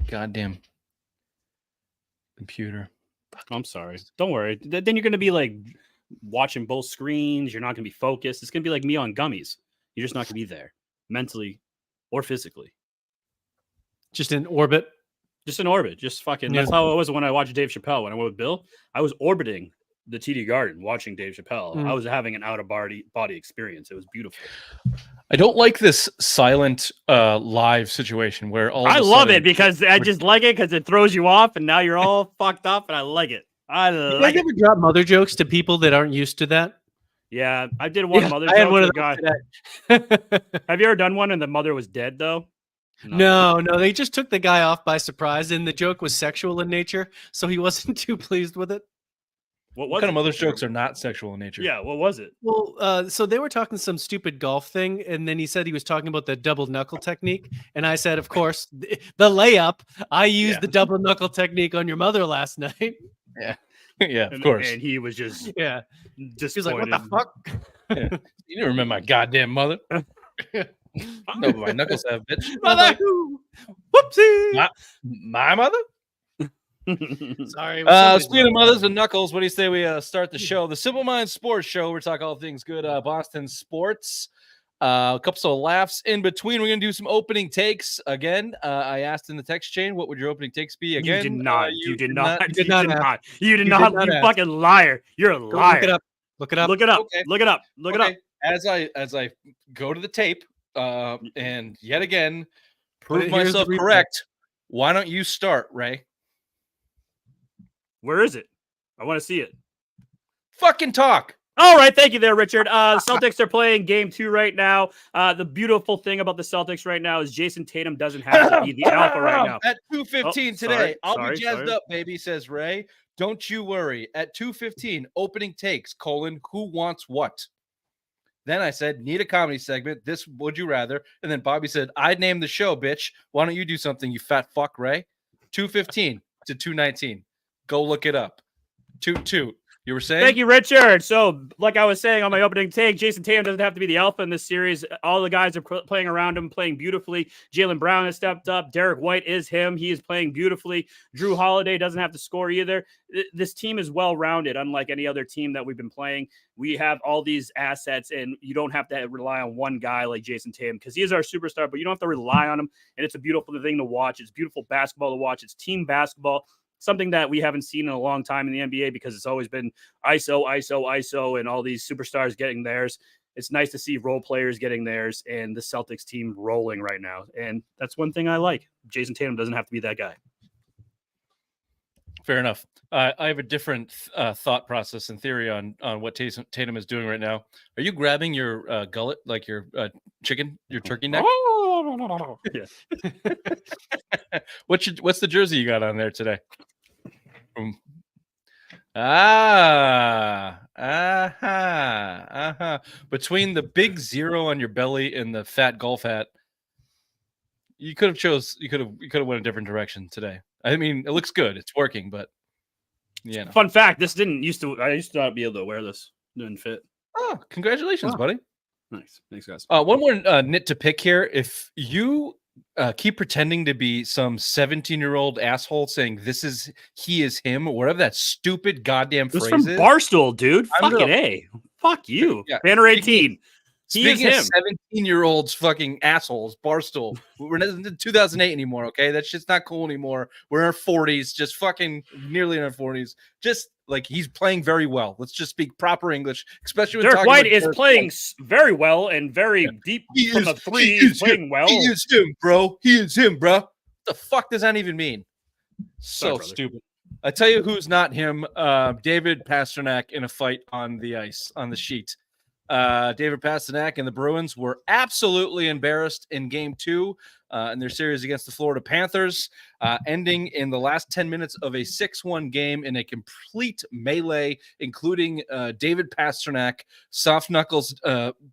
goddamn computer. I'm sorry. Don't worry. Then you're going to be like watching both screens. You're not going to be focused. It's going to be like me on gummies. You're just not going to be there mentally or physically. Just in orbit. Just in orbit. Just fucking. That's how it was when I watched Dave Chappelle. When I went with Bill, I was orbiting the TD Garden watching Dave Chappelle. I was having an out-of-body experience. It was beautiful. I don't like this silent live situation where all I love it because I just like it because it throws you off and now you're all fucked up and I like it. I like it. You ever drop mother jokes to people that aren't used to that? Yeah, I did one mother joke. I had one of those guy. today. Have you ever done one and the mother was dead though? No, they just took the guy off by surprise and the joke was sexual in nature, so he wasn't too pleased with it. What kind of mother's jokes are not sexual in nature? Yeah, what was it? Well, so they were talking some stupid golf thing, and then he said he was talking about the double knuckle technique, and I said, of course, the layup. I used the double knuckle technique on your mother last night. Yeah, yeah, of course. And he was just He was like, "What the fuck?" Yeah. You didn't remember my goddamn mother. I know my knuckles have, bitch. Mother, whoopsie. My mother. Sorry. Speaking of mothers and knuckles, what do you say we start the show? The Simple Minds Sports Show. We're talking all things good Boston sports. A couple of laughs in between. We're going to do some opening takes again. I asked in the text chain, what would your opening takes be again? You did not. You did not. You did not. You fucking liar. You're a liar. Look it up. Okay. Look it up. As I go to the tape and yet again prove myself correct, why don't you start, Ray? Where is it? I want to see it. Fucking talk. All right. Thank you there, Richard. Celtics are playing game 2 right now. The beautiful thing about the Celtics right now is Jason Tatum doesn't have to be the alpha right now. At 2:15 today. I'll be jazzed up, baby, says Ray. Don't you worry. At 2:15, opening takes, : who wants what? Then I said, need a comedy segment. This would you rather? And then Bobby said, I'd name the show, bitch. Why don't you do something, you fat fuck, Ray? 2:15 to 2:19. Go look it up. 2-2. You were saying? Thank you, Richard. So, like I was saying on my opening take, Jason Tatum doesn't have to be the alpha in this series. All the guys are playing around him, playing beautifully. Jaylen Brown has stepped up. Derek White is him. He is playing beautifully. Drew Holiday doesn't have to score either. This team is well-rounded, unlike any other team that we've been playing. We have all these assets, and you don't have to rely on one guy like Jason Tatum because he is our superstar, but you don't have to rely on him, and it's a beautiful thing to watch. It's beautiful basketball to watch. It's team basketball. Something that we haven't seen in a long time in the NBA because it's always been ISO, and all these superstars getting theirs. It's nice to see role players getting theirs and the Celtics team rolling right now. And that's one thing I like. Jason Tatum doesn't have to be that guy. Fair enough. I have a different thought process and theory on what Tatum is doing right now. Are you grabbing your gullet like your turkey neck? Yeah. What's the jersey you got on there today? Between the big 0 on your belly and the fat golf hat, you could have went a different direction today. I mean, it looks good. It's working, but yeah. Fun fact: I used to not be able to wear this. It didn't fit. Oh, congratulations, buddy! Nice, thanks, guys. One more nit to pick here. If you keep pretending to be some 17-year-old asshole saying he is him, or whatever that stupid goddamn phrase is. Barstool, dude. Fucking A. Fuck you. Yeah. Banner 18. Speaking of 17-year-olds fucking assholes, Barstool. We're not in 2008 anymore, okay? That shit's not cool anymore. We're in our 40s, just fucking nearly in our 40s. Just like he's playing very well. Let's just speak proper English, especially when Derek White is playing very well and very deep from the three. He's playing well. He is him, bro. He is him, bro. What the fuck does that even mean? So stupid. I tell you who's not him. David Pastrnak in a fight on the ice, on the sheet. David Pastrnak and the Bruins were absolutely embarrassed in game 2 in their series against the Florida Panthers, ending in the last 10 minutes of a 6-1 game in a complete melee, including David Pastrnak, soft knuckles,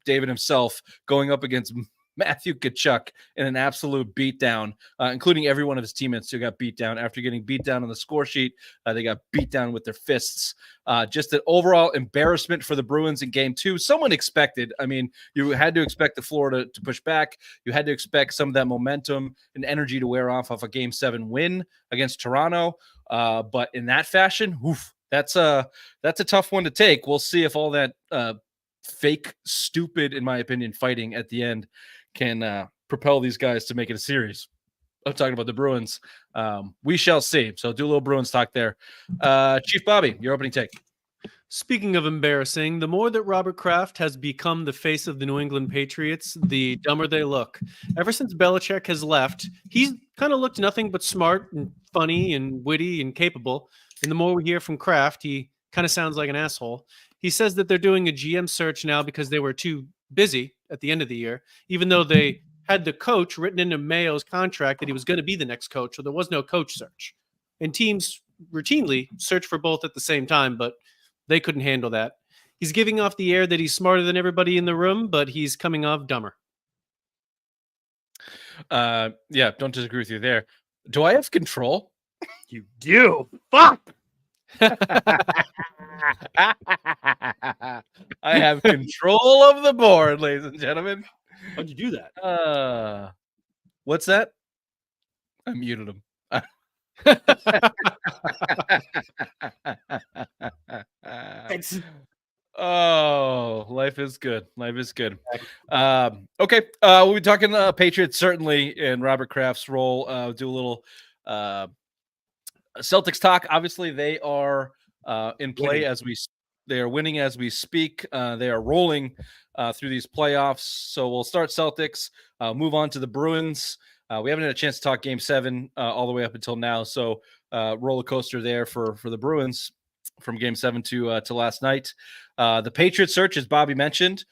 David himself, going up against Matthew Tkachuk in an absolute beatdown, including every one of his teammates who got beat down. After getting beat down on the score sheet, they got beat down with their fists. Just an overall embarrassment for the Bruins in game 2. Someone expected. I mean, you had to expect the Florida to push back. You had to expect some of that momentum and energy to wear off a game 7 win against Toronto. But in that fashion, that's a tough one to take. We'll see if all that fake, stupid, in my opinion, fighting at the end can propel these guys to make it a series. I'm talking about the Bruins. We shall see. So do a little Bruins talk there. Chief Bobby, your opening take. Speaking of embarrassing, the more that Robert Kraft has become the face of the New England Patriots, the dumber they look. Ever since Belichick has left, he's kind of looked nothing but smart and funny and witty and capable. And the more we hear from Kraft, he kind of sounds like an asshole. He says that they're doing a GM search now because they were too busy at the end of the year, even though they had the coach written into Mayo's contract that he was going to be the next coach, so there was no coach search. And teams routinely search for both at the same time, but they couldn't handle that. He's giving off the air that he's smarter than everybody in the room, but he's coming off dumber. Yeah, don't disagree with you there. Do I have control? You do. Fuck. I have control of the board, ladies and gentlemen. How'd you do that? What's that? I muted him. Thanks. Oh, life is good. Life is good. Okay. We'll be talking Patriots, certainly, in Robert Kraft's role. Do a little Celtics talk. Obviously, they are in play they are winning as we speak. They are rolling through these playoffs. So we'll start Celtics, move on to the Bruins. We haven't had a chance to talk game 7 all the way up until now. So roller coaster there for the Bruins from game 7 to last night. The Patriots search, as Bobby mentioned,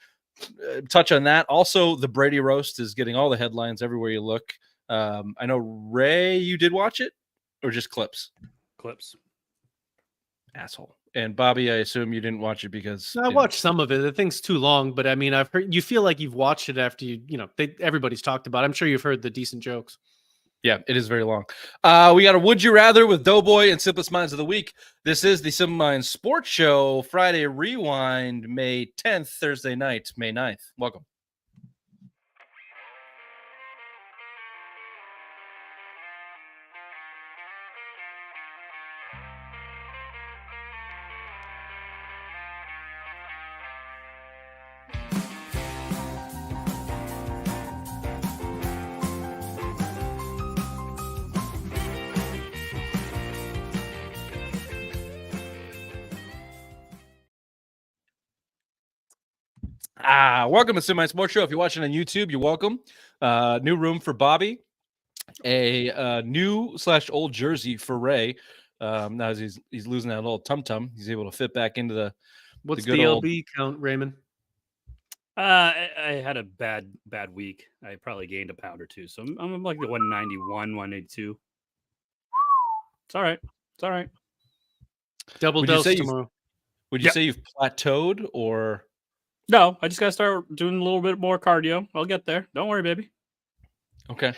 touch on that. Also, the Brady roast is getting all the headlines everywhere you look. I know, Ray, you did watch it, or just clips? Clips. Asshole. And Bobby, I assume you didn't watch it because I watched some of it. The thing's too long, but I mean, I've heard you feel like you've watched it after everybody's talked about it. I'm sure you've heard the decent jokes. Yeah, it is very long. We got a Would You Rather with Doughboy and Simplest Minds of the Week. This is the Simple Minds Sports Show, Friday Rewind, May 10th, Thursday night, May 9th. Welcome. Welcome to Semi Sports Show. If you're watching on YouTube, you're welcome. New room for Bobby, a new / old jersey for Ray. Now as he's losing that little tum-tum, he's able to fit back into the What's good the old LB count, Raymond? I had a bad week. I probably gained a pound or two, so I'm like the 191, 182. It's all right. It's all right. Double dose tomorrow. Would you say you've plateaued or? No, I just got to start doing a little bit more cardio. I'll get there. Don't worry, baby. Okay.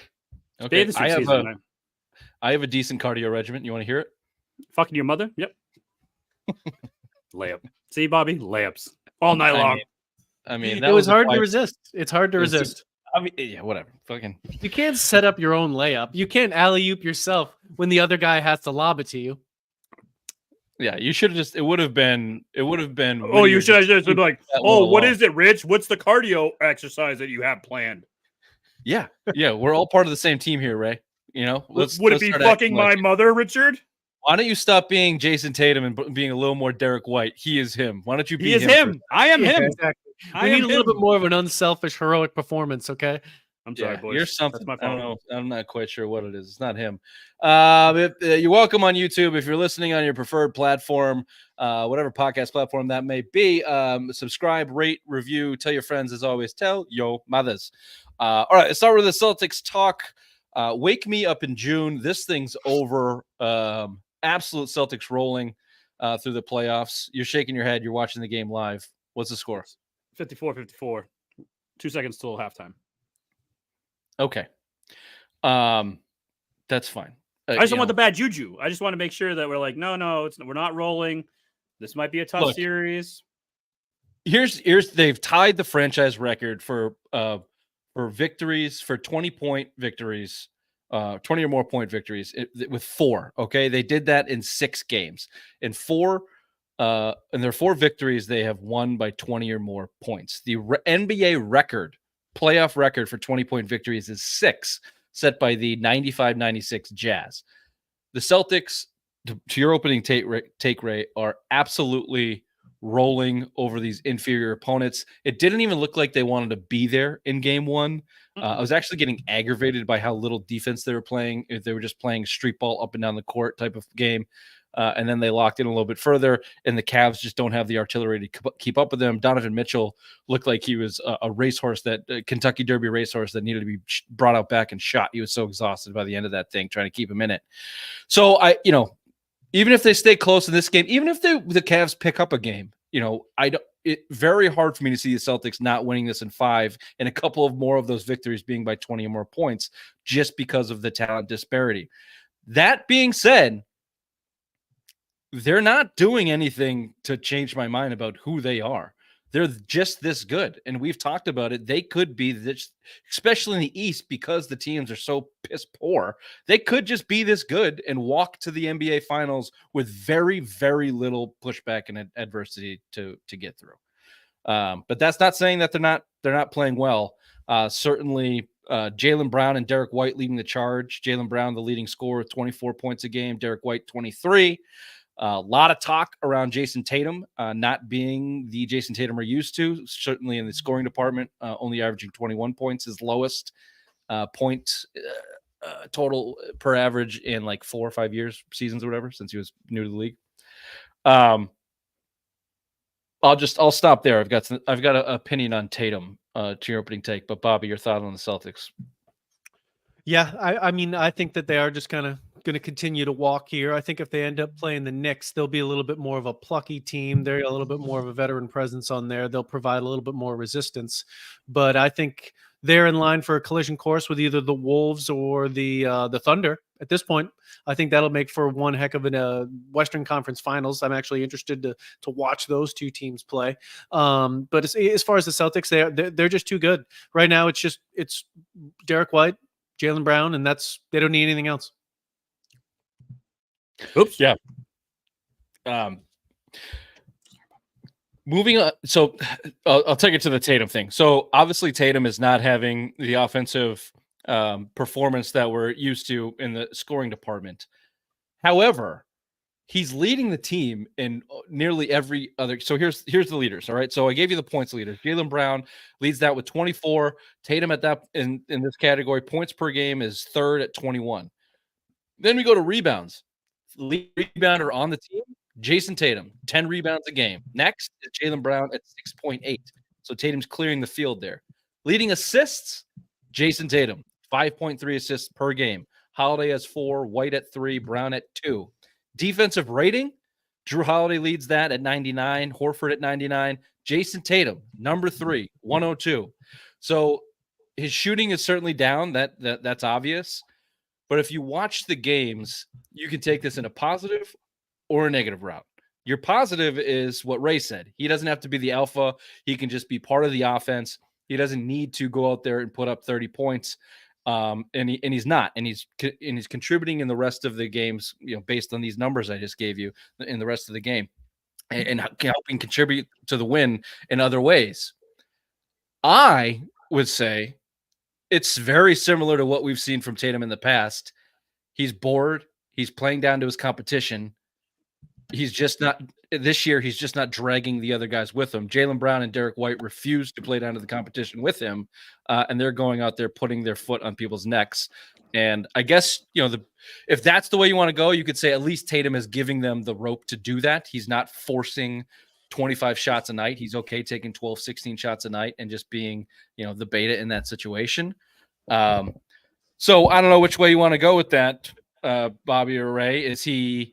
I have a decent cardio regimen. You want to hear it? Fucking your mother? Yep. Layup. See, Bobby? Layups. All night long. I mean it was hard to resist. It's hard to resist. I mean, yeah, whatever. Fucking. You can't set up your own layup. You can't alley-oop yourself when the other guy has to lob it to you. Yeah, you should have just. It would have been. Oh, you should have just been like, oh, what is it, Rich? What's the cardio exercise that you have planned? Yeah, we're all part of the same team here, Ray. You know, would it be fucking my mother, Richard? Why don't you stop being Jason Tatum and being a little more Derek White? He is him. Why don't you be He is him. I am him. Exactly. We need a little bit more of an unselfish, heroic performance, okay? I'm sorry, boys. You're something. That's my I fault. don't know. I'm not quite sure what it is. It's not him. You're welcome on YouTube. If you're listening on your preferred platform, whatever podcast platform that may be, subscribe, rate, review, tell your friends. As always, tell your mothers. All right, let's start with the Celtics talk. Wake me up in June. This thing's over. Absolute Celtics rolling through the playoffs. You're shaking your head. You're watching the game live. What's the score? 54-54. 2 seconds till halftime. Okay. That's fine. I just don't want the bad juju. I just want to make sure that we're like, no, we're not rolling. This might be a tough series. Here's they've tied the franchise record for victories, for 20-point victories, 20 or more point victories with 4. Okay, they did that in 6 games. In their 4 victories, they have won by 20 or more points. The NBA record, playoff record for 20-point victories is 6, set by the 95-96 Jazz. The Celtics, to your opening take, Ray, are absolutely rolling over these inferior opponents. It didn't even look like they wanted to be there in game 1. I was actually getting aggravated by how little defense they were playing. If they were just playing street ball up and down the court type of game. And then they locked in a little bit further, and the Cavs just don't have the artillery to keep up with them. Donovan Mitchell looked like he was a racehorse, Kentucky Derby racehorse that needed to be brought out back and shot. He was so exhausted by the end of that thing, trying to keep him in it. So even if they stay close in this game, even if the Cavs pick up a game, it's very hard for me to see the Celtics not winning this in 5 and a couple of more of those victories being by 20 or more points just because of the talent disparity. That being said, they're not doing anything to change my mind about who they are. They're just this good. And we've talked about it. They could be this, especially in the East, because the teams are so piss poor. They could just be this good and walk to the NBA Finals with very, very little pushback and adversity to get through. But that's not saying that they're not playing well. Certainly, Jaylen Brown and Derek White leading the charge. Jaylen Brown, the leading scorer, with 24 points a game. Derek White, 23. A lot of talk around Jason Tatum not being the Jason Tatum we're used to, certainly in the scoring department, only averaging 21 points, his lowest point total per average in like 4 or 5 years, seasons or whatever, since he was new to the league. I'll stop there. I've got an opinion on Tatum to your opening take, but Bobby, your thought on the Celtics? Yeah, I mean, I think that they are just kind of going to continue to walk here. I think if they end up playing the Knicks, they'll be a little bit more of a plucky team. They're a little bit more of a veteran presence on there. They'll provide a little bit more resistance. But I think they're in line for a collision course with either the Wolves or the Thunder. At this point, I think that'll make for one heck of a Western Conference Finals. I'm actually interested to watch those two teams play. But as far as the Celtics, they're just too good right now. It's Derek White, Jaylen Brown, and they don't need anything else. Oops. Yeah. Moving on. So I'll take it to the Tatum thing. So obviously Tatum is not having the offensive performance that we're used to in the scoring department. However, he's leading the team in nearly every other. So here's the leaders. All right. So I gave you the points leaders. Jaylen Brown leads that with 24. Tatum at that in this category, points per game, is 3rd at 21. Then we go to rebounds. Lead rebounder on the team, Jason Tatum, 10 rebounds a game. Next is Jaylen Brown at 6.8. So Tatum's clearing the field there. Leading assists, Jason Tatum, 5.3 assists per game. Holiday has 4, White at 3, Brown at 2. Defensive rating, Drew Holiday leads that at 99, Horford at 99. Jason Tatum, number 3, 102. So his shooting is certainly down. That's obvious. But if you watch the games, you can take this in a positive or a negative route. Your positive is what Ray said. He doesn't have to be the alpha. He can just be part of the offense. He doesn't need to go out there and put up 30 points. And he's not. And he's contributing in the rest of the games, based on these numbers I just gave you in the rest of the game, and helping contribute to the win in other ways. I would say it's very similar to what we've seen from Tatum in the past. He's bored. He's playing down to his competition. He's just not this year. He's just not dragging the other guys with him. Jaylen Brown and Derek White refuse to play down to the competition with him. And they're going out there putting their foot on people's necks. And I guess, if that's the way you want to go, you could say at least Tatum is giving them the rope to do that. He's not forcing 25 shots a night. He's okay taking 12, 16 shots a night and just being, the beta in that situation. So I don't know which way you want to go with that, Bobby or Ray. Is he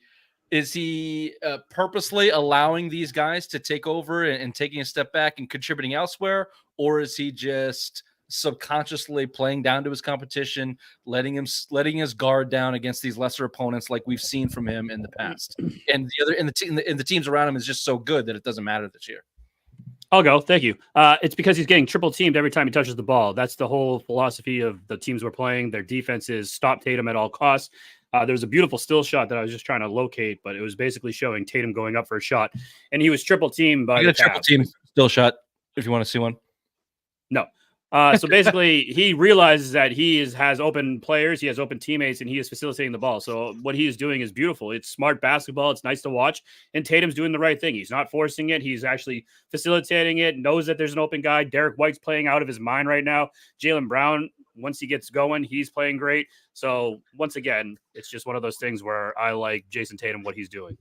purposely allowing these guys to take over and taking a step back and contributing elsewhere? Or is he just subconsciously playing down to his competition, letting his guard down against these lesser opponents like we've seen from him in the past. And the teams around him is just so good that it doesn't matter this year. I'll go. Thank you. It's because he's getting triple teamed every time he touches the ball. That's the whole philosophy of the teams we're playing. Their defense is stop Tatum at all costs. There's a beautiful still shot that I was just trying to locate, but it was basically showing Tatum going up for a shot, and he was triple teamed by the triple team still shot if you want to see one. No. So basically, he realizes that he has open players, he has open teammates, and he is facilitating the ball. So what he is doing is beautiful. It's smart basketball. It's nice to watch. And Tatum's doing the right thing. He's not forcing it. He's actually facilitating it, knows that there's an open guy. Derek White's playing out of his mind right now. Jaylen Brown, once he gets going, he's playing great. So once again, it's just one of those things where I like Jason Tatum, what he's doing.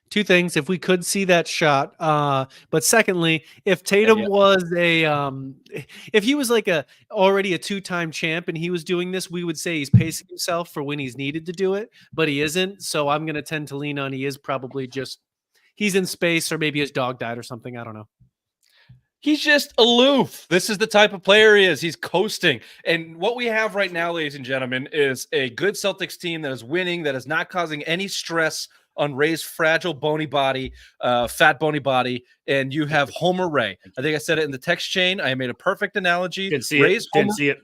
Two things, if we could see that shot, but secondly, if Tatum was if he was like already a 2-time champ and he was doing this, we would say he's pacing himself for when he's needed to do it, but he isn't. So I'm going to tend to lean on he is probably just he's in space, or maybe his dog died or something. I don't know. He's just aloof. This is the type of player he is. He's coasting. And what we have right now, ladies and gentlemen, is a good Celtics team that is winning, that is not causing any stress on Ray's fragile, bony body, fat, bony body, and you have Homer Ray. I think I said it in the text chain. I made a perfect analogy. Didn't see it. Didn't see it.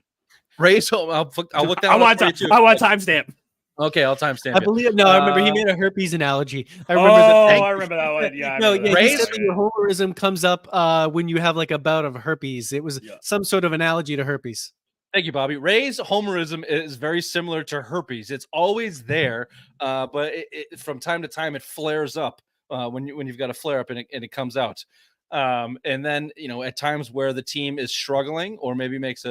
Ray's Homer. I'll look that I want timestamp. Okay, I'll timestamp. I believe. No, I remember he made a herpes analogy. I remember I remember that one. Yeah. He said that your homerism comes up when you have like a bout of herpes. It was some sort of analogy to herpes. Thank you, Bobby. Ray's homerism is very similar to herpes. It's always there, but from time to time it flares up when you've got a flare up and it comes out. And then, at times where the team is struggling or maybe makes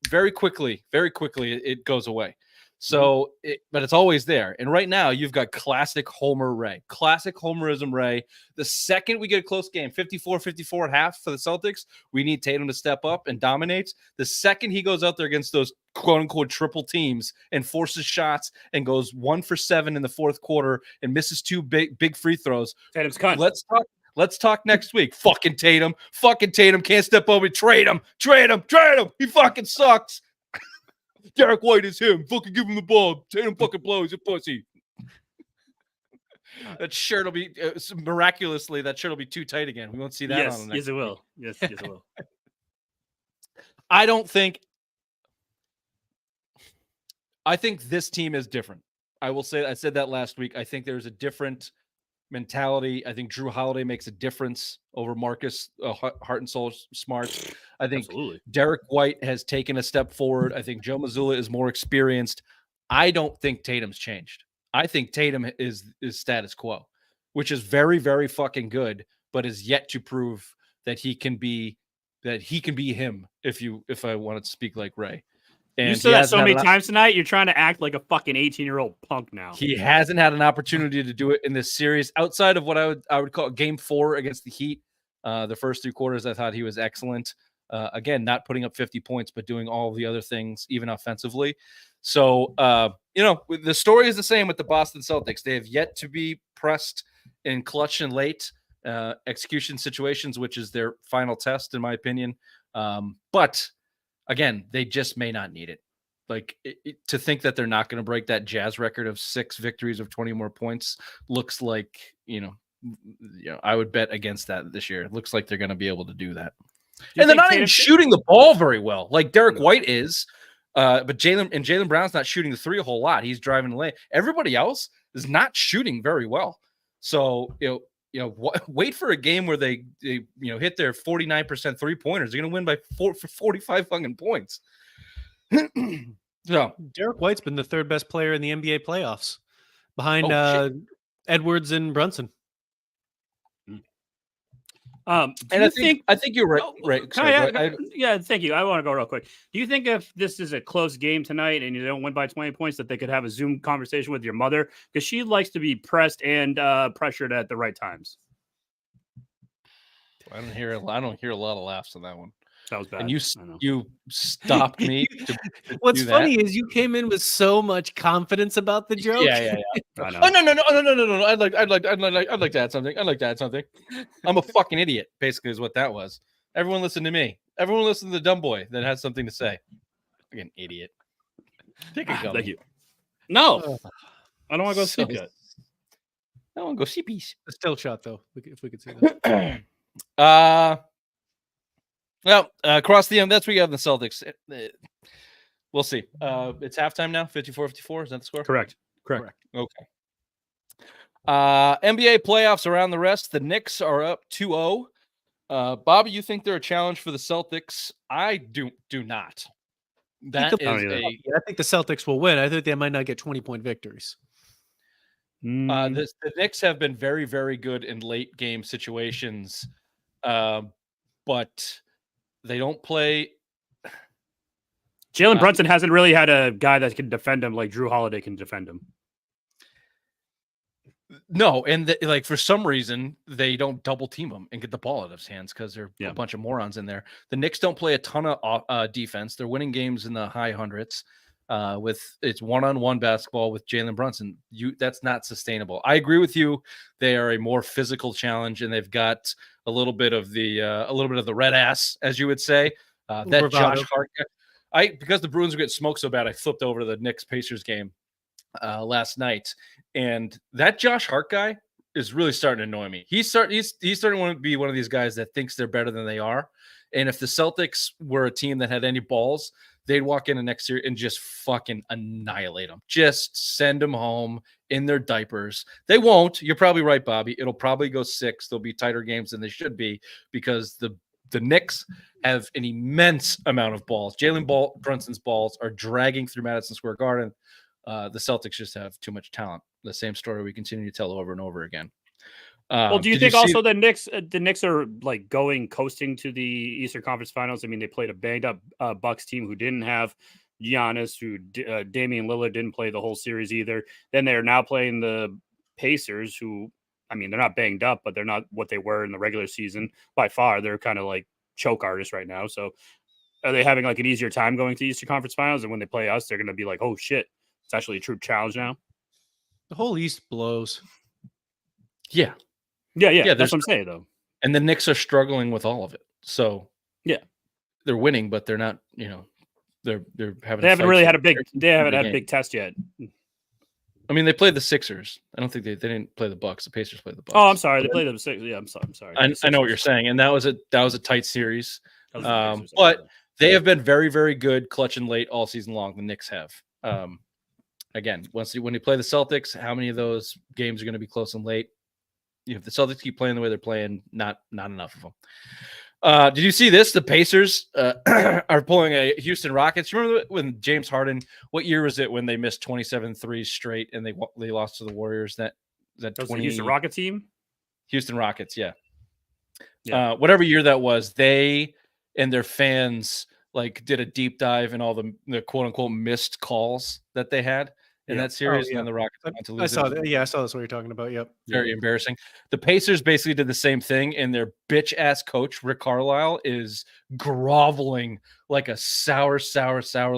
very quickly it goes away. So, but it's always there. And right now you've got classic Homer Ray, classic homerism Ray. The second we get a close game, 54-54 at half for the Celtics, we need Tatum to step up and dominate. The second he goes out there against those quote unquote triple teams and forces shots and goes 1 for 7 in the fourth quarter and misses 2 big free throws. Tatum's cunt. Let's talk next week. Fucking Tatum can't step over. Trade him. He fucking sucks. Derek White is him. Fucking give him the ball. Tatum fucking blows. You pussy. That shirt will be miraculously. That shirt will be too tight again. We won't see that. Yes, on the next yes, it will. Yes, it will. I think this team is different. I will say. I said that last week. I think there's a different mentality. I think Drew Holiday makes a difference over Marcus Heart and Soul Smart. I think Derek White has taken a step forward. I think Joe Mazzulla is more experienced. I don't think Tatum's changed. I think Tatum is status quo, which is very, very fucking good, but is yet to prove that he can be him. If I wanted to speak like Ray. And you said that so many times tonight. You're trying to act like a fucking 18-year-old punk now. He hasn't had an opportunity to do it in this series outside of what I would call Game 4 against the Heat. The first 3 quarters, I thought he was excellent. Again, not putting up 50 points, but doing all the other things, even offensively. So, the story is the same with the Boston Celtics. They have yet to be pressed in clutch and late execution situations, which is their final test, in my opinion. But again, they just may not need it. Like to think that they're not going to break that Jazz record of 6 victories of 20 more points looks like, I would bet against that this year. It looks like they're going to be able to do that. And they're not even shooting the ball very well, like Derek White is. But Jaylen Brown's not shooting the 3 a whole lot. He's driving the lane. Everybody else is not shooting very well. So, wait for a game where they hit their 49% 3-pointers. They're going to win by 45 fucking points. So Derek White's been the 3rd best player in the NBA playoffs, behind Edwards and Brunson. I think you're right. Right. Yeah, thank you. I want to go real quick. Do you think if this is a close game tonight and you don't win by 20 points, that they could have a Zoom conversation with your mother? Because she likes to be pressed and pressured at the right times. I don't hear a lot of laughs on that one. That was bad. And you stopped me. What's funny is you came in with so much confidence about the joke. Yeah. Oh, no. I'd like to add something. I'm a fucking idiot, basically, is what that was. Everyone listen to me. Everyone listen to the dumb boy that has something to say. Like an idiot. Take a gummy. Thank you. No, I don't want to go sleep yet. I want to go sheepies. A still shot though, if we could see that. Well, across the end, that's what you have in the Celtics. We'll see. It's halftime now, 54-54. Is that the score? Correct. Okay. NBA playoffs around the rest. The Knicks are up 2-0. Bobby, you think they're a challenge for the Celtics? I do not. I think the Celtics will win. I think they might not get 20-point victories. The Knicks have been very, very good in late game situations, but they don't play. Jalen Brunson hasn't really had a guy that can defend him like Drew Holiday can defend him. No, and for some reason they don't double team him and get the ball out of his hands because they're a bunch of morons in there. The Knicks don't play a ton of defense. They're winning games in the high hundreds. With it's one-on-one basketball with Jalen Brunson. That's not sustainable. I agree with you. They are a more physical challenge, and they've got a little bit of the red ass, as you would say. That Josh Hart. Because the Bruins were getting smoked so bad, I flipped over to the Knicks Pacers game last night, and that Josh Hart guy is really starting to annoy me. He's starting to want to be one of these guys that thinks they're better than they are. And if the Celtics were a team that had any balls, they'd walk into next year and just fucking annihilate them. Just send them home in their diapers. They won't. You're probably right, Bobby. It'll probably go 6. There'll be tighter games than they should be because the Knicks have an immense amount of balls. Brunson's balls are dragging through Madison Square Garden. The Celtics just have too much talent. The same story we continue to tell over and over again. Well, do you think also the Knicks are like coasting to the Eastern Conference Finals? I mean, they played a banged up Bucks team who didn't have Giannis, who Damian Lillard didn't play the whole series either. Then they're now playing the Pacers, who, I mean, they're not banged up, but they're not what they were in the regular season by far. They're kind of like choke artists right now. So are they having like an easier time going to the Eastern Conference Finals? And when they play us, they're going to be like, oh shit, it's actually a true challenge now. The whole East blows. Yeah. That's what I'm saying, though. And the Knicks are struggling with all of it. So they're winning, but they're not. They haven't really had a big test yet. I mean, they played the Sixers. I don't think they didn't play the Bucks. The Pacers played the Bucks. Oh, I'm sorry, they played the Sixers. Yeah, I'm sorry. I know what you're saying, and that was a tight series. But they have been very, very good clutching late all season long. The Knicks have. Again, when you play the Celtics, how many of those games are going to be close and late? If the Celtics keep playing the way they're playing, not enough of them. Did you see this? The Pacers are pulling a Houston Rockets. Remember when James Harden? What year was it when they missed 27 threes straight and they lost to the Warriors? That was the Houston Rocket team. Houston Rockets, yeah. Whatever year that was, they and their fans like did a deep dive in all the quote unquote missed calls that they had in that series, and then the Rockets went to lose. I saw that. Yeah, I saw that's what you're talking about. Yep. Very embarrassing. The Pacers basically did the same thing, and their bitch ass coach Rick Carlisle is groveling like a sour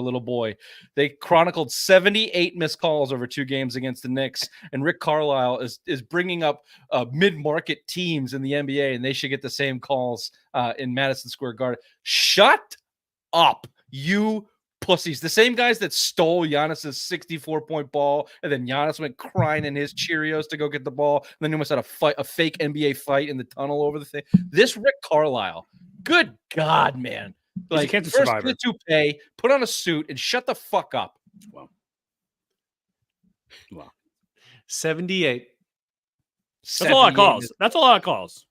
little boy. They chronicled 78 missed calls over 2 games against the Knicks, and Rick Carlisle is bringing up mid-market teams in the NBA, and they should get the same calls in Madison Square Garden. Shut up, you pussies. The same guys that stole Giannis's 64-point ball, and then Giannis went crying in his Cheerios to go get the ball, and then he almost had a fake NBA fight in the tunnel over the thing. This Rick Carlisle, good God, man. Like, first get a toupee, put on a suit, and shut the fuck up. Wow. 78. That's a lot of calls. That's a lot of calls.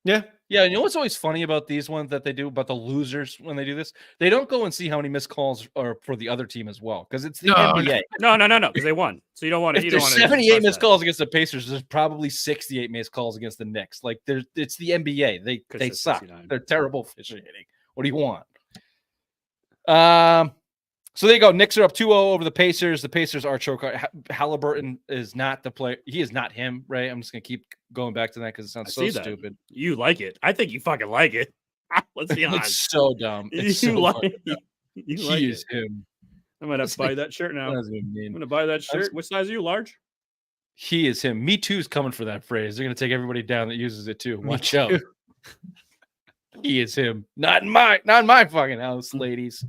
Yeah. Yeah, you know what's always funny about these ones that they do about the losers when they do this? They don't go and see how many missed calls are for the other team as well, because it's the NBA. No, because they won. So you don't want to. There's 78 missed calls against the Pacers. There's probably 68 missed calls against the Knicks. Like it's the NBA. They suck. They're terrible officiating. What do you want? So there you go. Knicks are up 2-0 over the Pacers. The Pacers are choke. Halliburton is not the player. He is not him, right? I'm just going to keep going back to that because it sounds so stupid. You like it. I think you fucking like it. Let's be honest. It's so dumb. It's you so like dumb. He is him. I'm going to buy that shirt now. I'm going to buy that shirt. Which size are you? Large? He is him. Me Too's coming for that phrase. They're going to take everybody down that uses it too. Watch out. He is him. Not in my fucking house, ladies.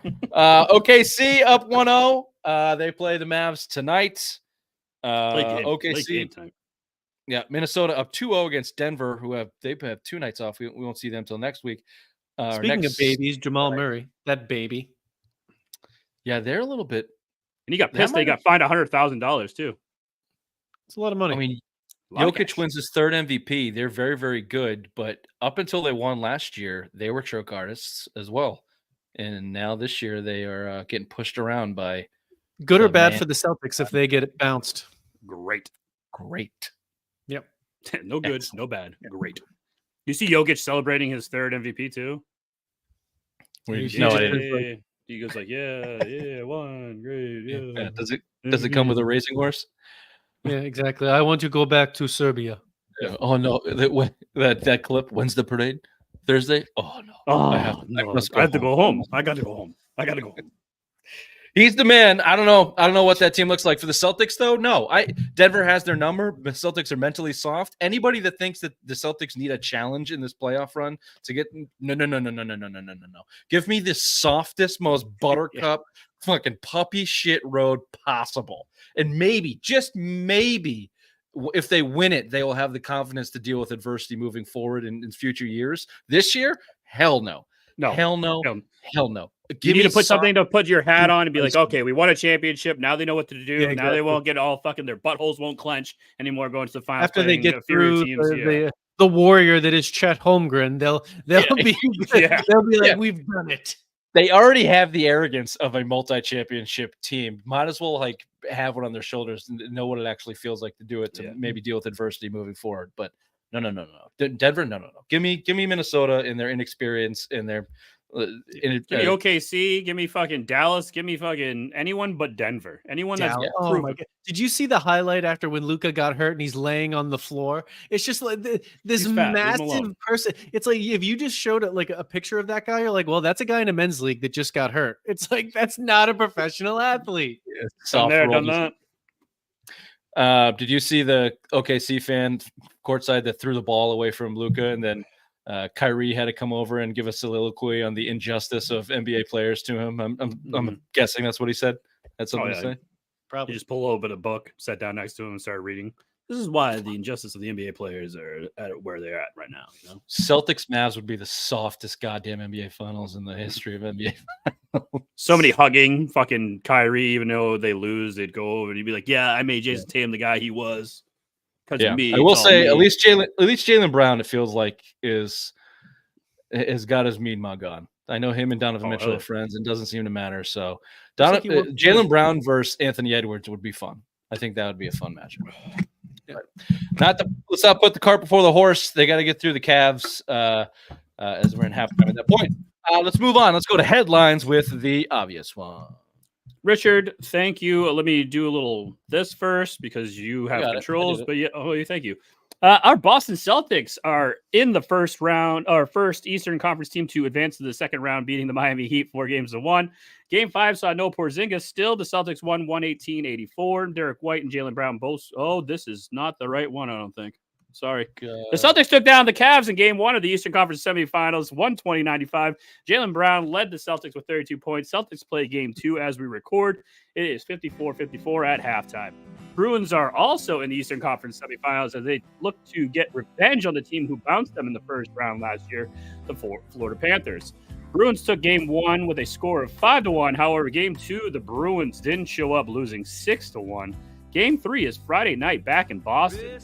OKC up 1-0. They play the Mavs tonight. OKC. Yeah, Minnesota up 2-0 against Denver, who have 2 nights off. We won't see them till next week. Speaking of babies, Jamal Murray, that baby. Yeah, they're a little bit. And he got pissed. They got fined $100,000 too. It's a lot of money. I mean, Jokic wins his 3rd MVP. They're very, very good. But up until they won last year, they were choke artists as well. And now this year, they are getting pushed around by. Good or bad for the Celtics if they get it bounced? Great. Yep. No good, no bad. Great. You see Jokic celebrating his 3rd MVP too? He goes like, yeah, won, great, yeah. Does it come with a racing horse? Yeah, exactly. I want to go back to Serbia. Yeah. Oh no, that clip. When's the parade? Thursday? Oh no. I have to go home. I got to go home. He's the man. I don't know what that team looks like for the Celtics, though. No, Denver has their number. The Celtics are mentally soft. Anybody that thinks that the Celtics need a challenge in this playoff run to get no. Give me the softest, most buttercup, fucking puppy shit road possible, and maybe, just maybe, if they win it, they will have the confidence to deal with adversity moving forward in future years. This year, hell no. Hell no. You need to put something to put your hat on and be like, okay, we won a championship. Now they know what to do. Yeah, exactly. Now they won't get all fucking, their buttholes won't clench anymore going to the finals. After they get through the warrior that is Chet Holmgren, they'll be like, we've done it. They already have the arrogance of a multi-championship team. Might as well like have one on their shoulders and know what it actually feels like to do it, to maybe deal with adversity moving forward. But no. Denver, no. Give me Minnesota in their inexperience, in their give me OKC, give me fucking Dallas, give me fucking anyone but Denver. Anyone that's oh my God. Did you see the highlight after when Luka got hurt and he's laying on the floor? It's just like this massive person. It's like if you just showed it like a picture of that guy, you're like, well, that's a guy in a men's league that just got hurt. It's like that's not a professional athlete. Done that. Did you see the OKC fan courtside that threw the ball away from Luka, and then Kyrie had to come over and give a soliloquy on the injustice of NBA players to him? I'm guessing that's what he said. That's something to say. Probably just pull over the book, sat down next to him, and started reading. This is why the injustice of the NBA players are at where they're at right now. You know? Celtics Mavs would be the softest goddamn NBA finals in the history of NBA. So many hugging, fucking Kyrie. Even though they lose, they'd go over and he'd be like, "Yeah, I made Jason Tatum the guy he was." Because of me, I will say at least Jaylen Brown, it feels like has got his mean mug on. I know him and Donovan Mitchell are friends, and doesn't seem to matter. So Jaylen Brown versus Anthony Edwards would be fun. I think that would be a fun matchup. Let's not put the cart before the horse. They got to get through the Cavs as we're in halftime at that point. Let's move on. Let's go to headlines with the obvious one. Richard, thank you. Let me do a little this first because you have controls. But thank you. Our Boston Celtics are in the first round, our first Eastern Conference team to advance to the second round, beating the Miami Heat 4-1. Game 5 saw no Porzingis. Still, the Celtics won 118-84. Derek White and Jaylen Brown both. Oh, this is not the right one, I don't think. Sorry. The Celtics took down the Cavs in Game 1 of the Eastern Conference semifinals, 120-95. Jaylen Brown led the Celtics with 32 points. Celtics play Game 2 as we record. It is 54-54 at halftime. Bruins are also in the Eastern Conference semifinals as they look to get revenge on the team who bounced them in the first round last year, the Florida Panthers. Bruins took Game 1 with a score of 5-1. However, Game 2, the Bruins didn't show up, losing 6-1. Game 3 is Friday night back in Boston.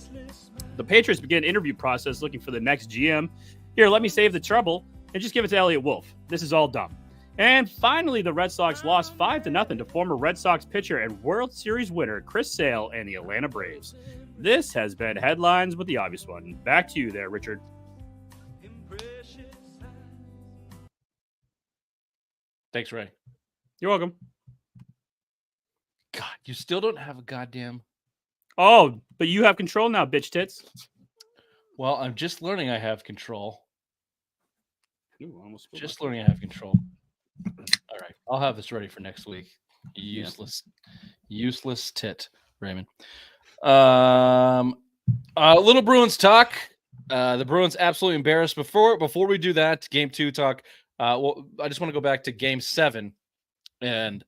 The Patriots begin interview process looking for the next GM. Here, let me save the trouble and just give it to Elliott Wolf. This is all dumb. And finally, the Red Sox lost 5-0 to former Red Sox pitcher and World Series winner Chris Sale and the Atlanta Braves. This has been Headlines with the Obvious One. Back to you there, Richard. Thanks, Ray. You're welcome. God, you still don't have a goddamn... Oh, but you have control now, bitch tits. Well, I'm just learning I have control. Just learning I have control. All right, I'll have this ready for next week. Useless tit, Raymond. Little Bruins talk. The Bruins absolutely embarrassed. Before we do that, game 2 talk. Well, I just want to go back to game 7 and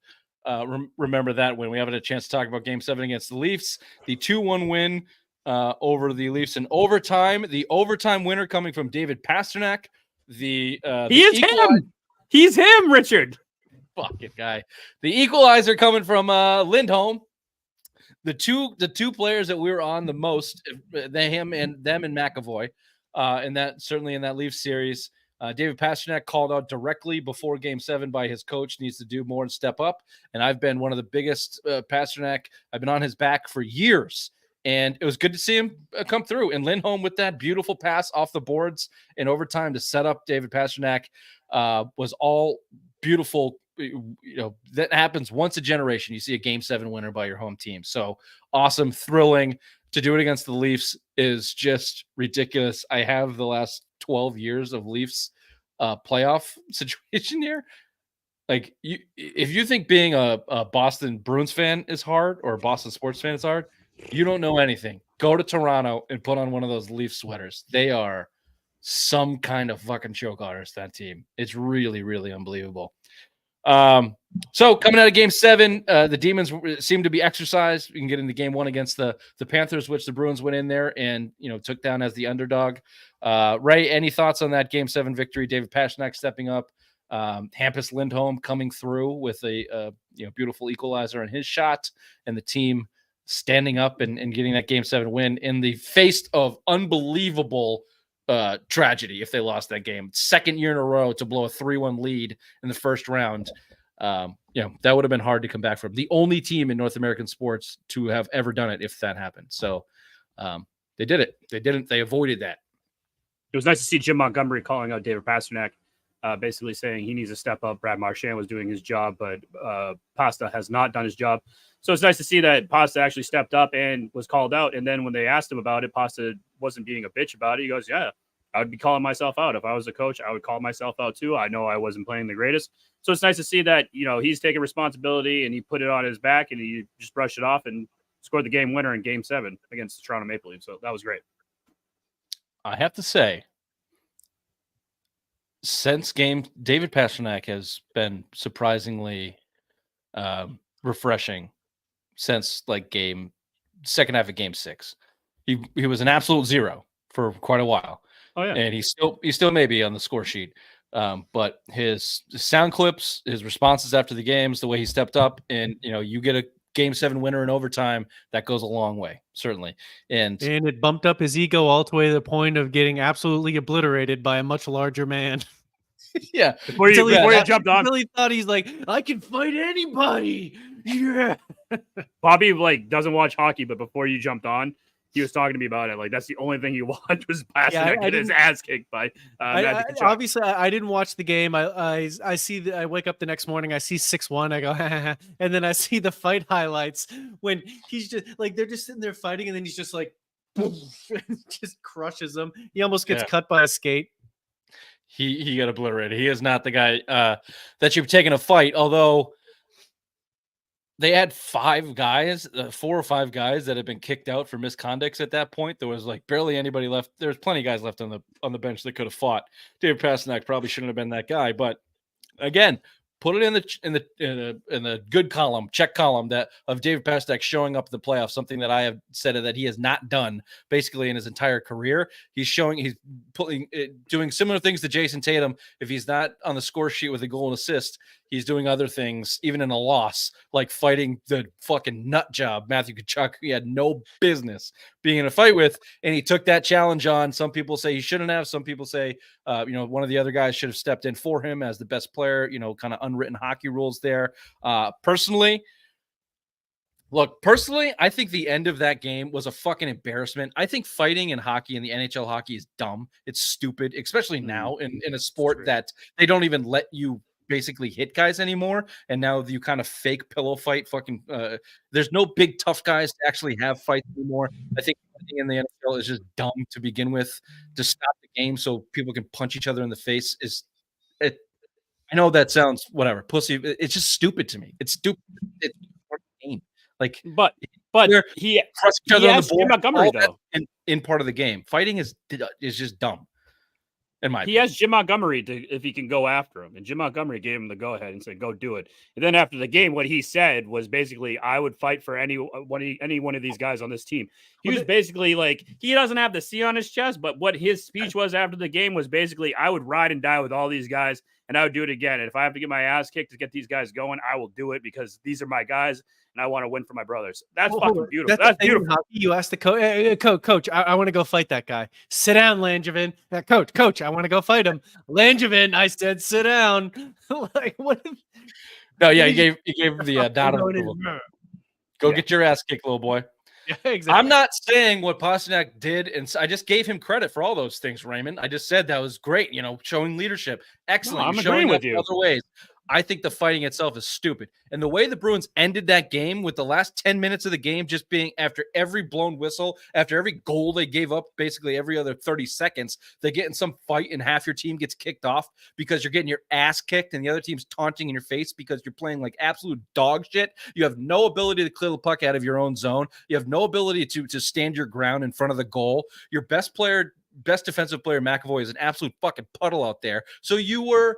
remember that when we haven't had a chance to talk about game 7 against the Leafs, the 2-1 win over the Leafs in overtime. The overtime winner coming from David Pastrnak. He is him. He's him, Richard. Fucking guy. The equalizer coming from Lindholm. The two players that we were on the most, them and McAvoy, and that certainly in that Leafs series. David Pastrnak called out directly before Game 7 by his coach, needs to do more and step up. And I've been one of the biggest Pastrnak. I've been on his back for years, and it was good to see him come through. And Lindholm with that beautiful pass off the boards in overtime to set up David Pastrnak was all beautiful. That happens once a generation. You see a Game 7 winner by your home team. So awesome, thrilling. To do it against the Leafs is just ridiculous. I have the last 12 years of Leafs playoff situation here. Like, if you think being a Boston Bruins fan is hard or a Boston sports fan is hard, you don't know anything. Go to Toronto and put on one of those Leaf sweaters. They are some kind of fucking choke artist, that team. It's really, really unbelievable. So coming out of Game 7, the Demons seem to be exercised. We can get into Game 1 against the Panthers, which the Bruins went in there and took down as the underdog. Ray, any thoughts on that Game 7 victory? David Pastrnak stepping up, Hampus Lindholm coming through with a beautiful equalizer in his shot, and the team standing up and getting that Game 7 win in the face of unbelievable tragedy if they lost that game. Second year in a row to blow a 3-1 lead in the first round. That would have been hard to come back from. The only team in North American sports to have ever done it if that happened. So they did it. They avoided that. It was nice to see Jim Montgomery calling out David Pastrnak, basically saying he needs to step up. Brad Marchand was doing his job, but Pasta has not done his job. So it's nice to see that Pasta actually stepped up and was called out. And then when they asked him about it, Pasta wasn't being a bitch about it. He goes, yeah, I would be calling myself out. If I was a coach, I would call myself out too. I know I wasn't playing the greatest. So it's nice to see that, he's taking responsibility and he put it on his back and he just brushed it off and scored the game winner in Game 7 against the Toronto Maple Leafs. So that was great. I have to say, since David Pastrnak has been surprisingly refreshing since second half of Game 6. He was an absolute zero for quite a while. Oh yeah, and he still may be on the score sheet. But his sound clips, his responses after the games, the way he stepped up, and you get a Game 7 winner in overtime, that goes a long way, certainly. And it bumped up his ego all the way to the point of getting absolutely obliterated by a much larger man. Yeah. Before you jumped on, really thought he's like, I can fight anybody. Yeah. Bobby doesn't watch hockey, but before you jumped on, he was talking to me about it. That's the only thing he watched was Pastrnak get his ass kicked by. Obviously, I didn't watch the game. I see. I wake up the next morning. I see 6-1. I go, and then I see the fight highlights when he's just they're just sitting there fighting, and then he's just boom, just crushes them. He almost gets cut by a skate. He got obliterated. He is not the guy that you've taken a fight, although they had 5 guys, 4 or 5 guys that had been kicked out for misconducts at that point. There was barely anybody left. There's plenty of guys left on the bench that could have fought. David Pastrnak probably shouldn't have been that guy, but again, put it in the good column, check column of David Pastrnak showing up in the playoffs, something that I have said that he has not done basically in his entire career. He's doing similar things to Jason Tatum. If he's not on the score sheet with a goal and assist, he's doing other things, even in a loss, like fighting the fucking nut job, Matthew Tkachuk, he had no business being in a fight with, and he took that challenge on. Some people say he shouldn't have. Some people say, one of the other guys should have stepped in for him as the best player, kind of unwritten hockey rules there. Personally, I think the end of that game was a fucking embarrassment. I think fighting in hockey and the NHL hockey is dumb. It's stupid, especially now in a sport that they don't even let you basically hit guys anymore. And now you kind of fake pillow fight there's no big tough guys to actually have fights anymore. I think fighting in the NFL is just dumb to begin with. To stop the game so people can punch each other in the face I know that sounds whatever, pussy. It's just stupid to me. It's stupid. It's a game. But he crush each other on the board, Montgomery though. And in part of the game. Fighting is just dumb. He has Jim Montgomery if he can go after him, and Jim Montgomery gave him the go ahead and said, "Go do it." And then after the game, what he said was basically, "I would fight for any one of these guys on this team." He was basically like, he doesn't have the C on his chest, but what his speech was after the game was basically, "I would ride and die with all these guys, and I would do it again. And if I have to get my ass kicked to get these guys going, I will do it because these are my guys." And I want to win for my brothers. That's fucking beautiful. That's beautiful. You asked the coach, hey, coach, I want to go fight that guy. Sit down, Langevin. Coach, I want to go fight him. Langevin, I said, sit down. Like, what? No, yeah, he gave the dot of approval. Go get your ass kicked, little boy. Yeah, exactly. I'm not saying what Pastrnak did, and I just gave him credit for all those things, Raymond. I just said that was great, showing leadership. Excellent. No, I'm showing agreeing with you. Other ways. I think the fighting itself is stupid. And the way the Bruins ended that game with the last 10 minutes of the game just being after every blown whistle, after every goal they gave up, basically every other 30 seconds, they get in some fight and half your team gets kicked off because you're getting your ass kicked and the other team's taunting in your face because you're playing like absolute dog shit. You have no ability to clear the puck out of your own zone. You have no ability to stand your ground in front of the goal. Your best defensive player, McAvoy, is an absolute fucking puddle out there. So you were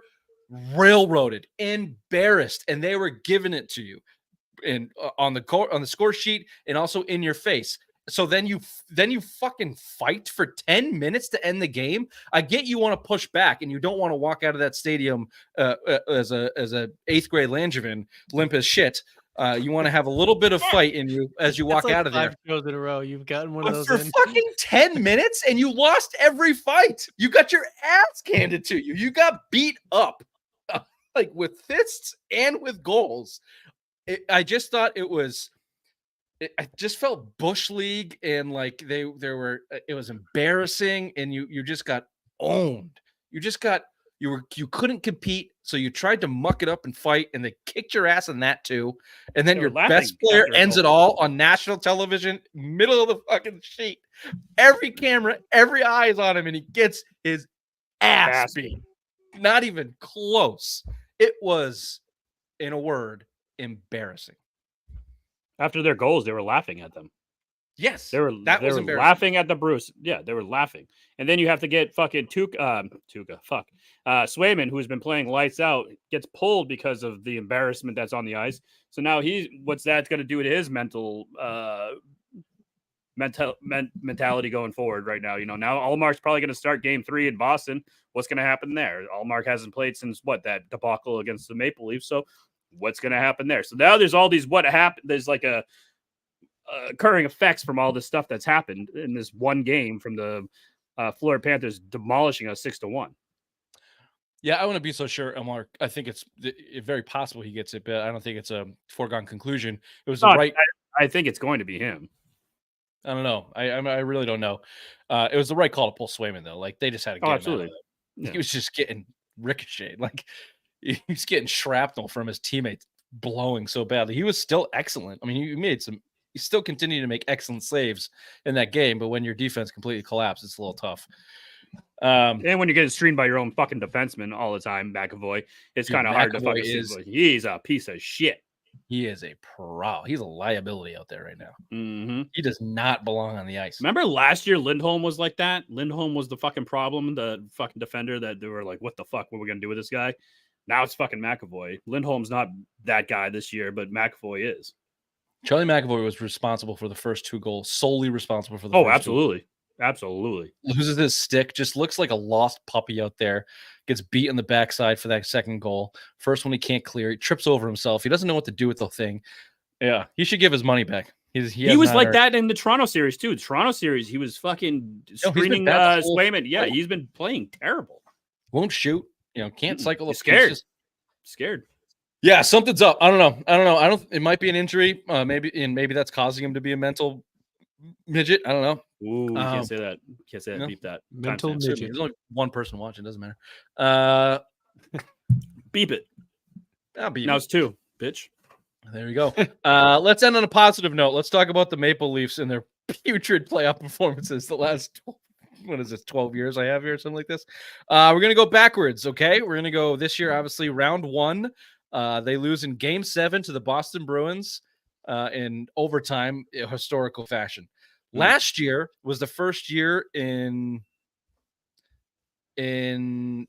railroaded, embarrassed, and they were giving it to you and on the score sheet and also in your face. So then you fucking fight for 10 minutes to end the game. I get you want to push back and you don't want to walk out of that stadium as a 8th grade Langevin, limp as shit. You want to have a little bit of fight in you as you walk out of there. 5 shows in a row, you've gotten one of those for fucking 10 minutes, and you lost every fight. You got your ass handed to you. You got beat up, like with fists and with goals. I just thought it was. I just felt Bush League, and like it was embarrassing, and you just got owned. You couldn't compete, so you tried to muck it up and fight, and they kicked your ass in that too. And then your best player ends it all on national television, middle of the fucking sheet. Every camera, every eye is on him, and he gets his ass beat. Not even close. It was, in a word, embarrassing. After their goals, they were laughing at them. Yes, they were laughing at the Bruce. Yeah, they were laughing. And then you have to get fucking Swayman, who's been playing lights out, gets pulled because of the embarrassment that's on the ice. So now what's that going to do to his mentality going forward right now? Now Allmark's probably going to start game 3 in Boston. What's going to happen there? Allmark hasn't played since that debacle against the Maple Leafs. So what's going to happen there? So now there's all these there's like a occurring effects from all this stuff that's happened in this one game from the Florida Panthers demolishing us 6-1. Yeah, I wouldn't be so sure, Mark. I think it's very possible he gets it, but I don't think it's a foregone conclusion. It was I think it's going to be him. I don't know. I really don't know. It was the right call to pull Swayman, though. Like, they just had to get him absolutely. Out of it. Yeah. He was just getting ricocheted. Like, he's getting shrapnel from his teammates blowing so badly. He was still excellent. I mean, he still continued to make excellent saves in that game, but when your defense completely collapsed, it's a little tough. And when you're getting streamed by your own fucking defenseman all the time, McAvoy, it's kind of hard to fucking see. He's a piece of shit. He is a pro. He's a liability out there right now. Mm-hmm. He does not belong on the ice. Remember last year, Lindholm was like that? Lindholm was the fucking problem, the fucking defender that they were like, what the fuck? What are we going to do with this guy? Now it's fucking McAvoy. Lindholm's not that guy this year, but McAvoy is. Charlie McAvoy was responsible for the first 2 goals, solely responsible for the first absolutely. 2. Absolutely. Loses his stick, just looks like a lost puppy out there. Gets beat in the backside for that second goal. First one he can't clear. He trips over himself. He doesn't know what to do with the thing. Yeah, he should give his money back. He was like that in the Toronto series too. Toronto series, he was fucking screening Swayman. Yeah, he's been playing terrible. Won't shoot. Can't cycle. He's scared. Yeah, something's up. I don't know. It might be an injury. Maybe that's causing him to be a mental midget. I don't know. Ooh, you can't say that. Can't say that. Beep that. Mental midget. There's only one person watching. Doesn't matter. Beep it. I'll beep now it. It's 2, bitch. There you go. Let's end on a positive note. Let's talk about the Maple Leafs and their putrid playoff performances the last 12 years I have here, something like this. We're going to go backwards, okay? We're going to go this year, obviously, round 1. They lose in Game 7 to the Boston Bruins in overtime, historical fashion. Last year was the first year in 11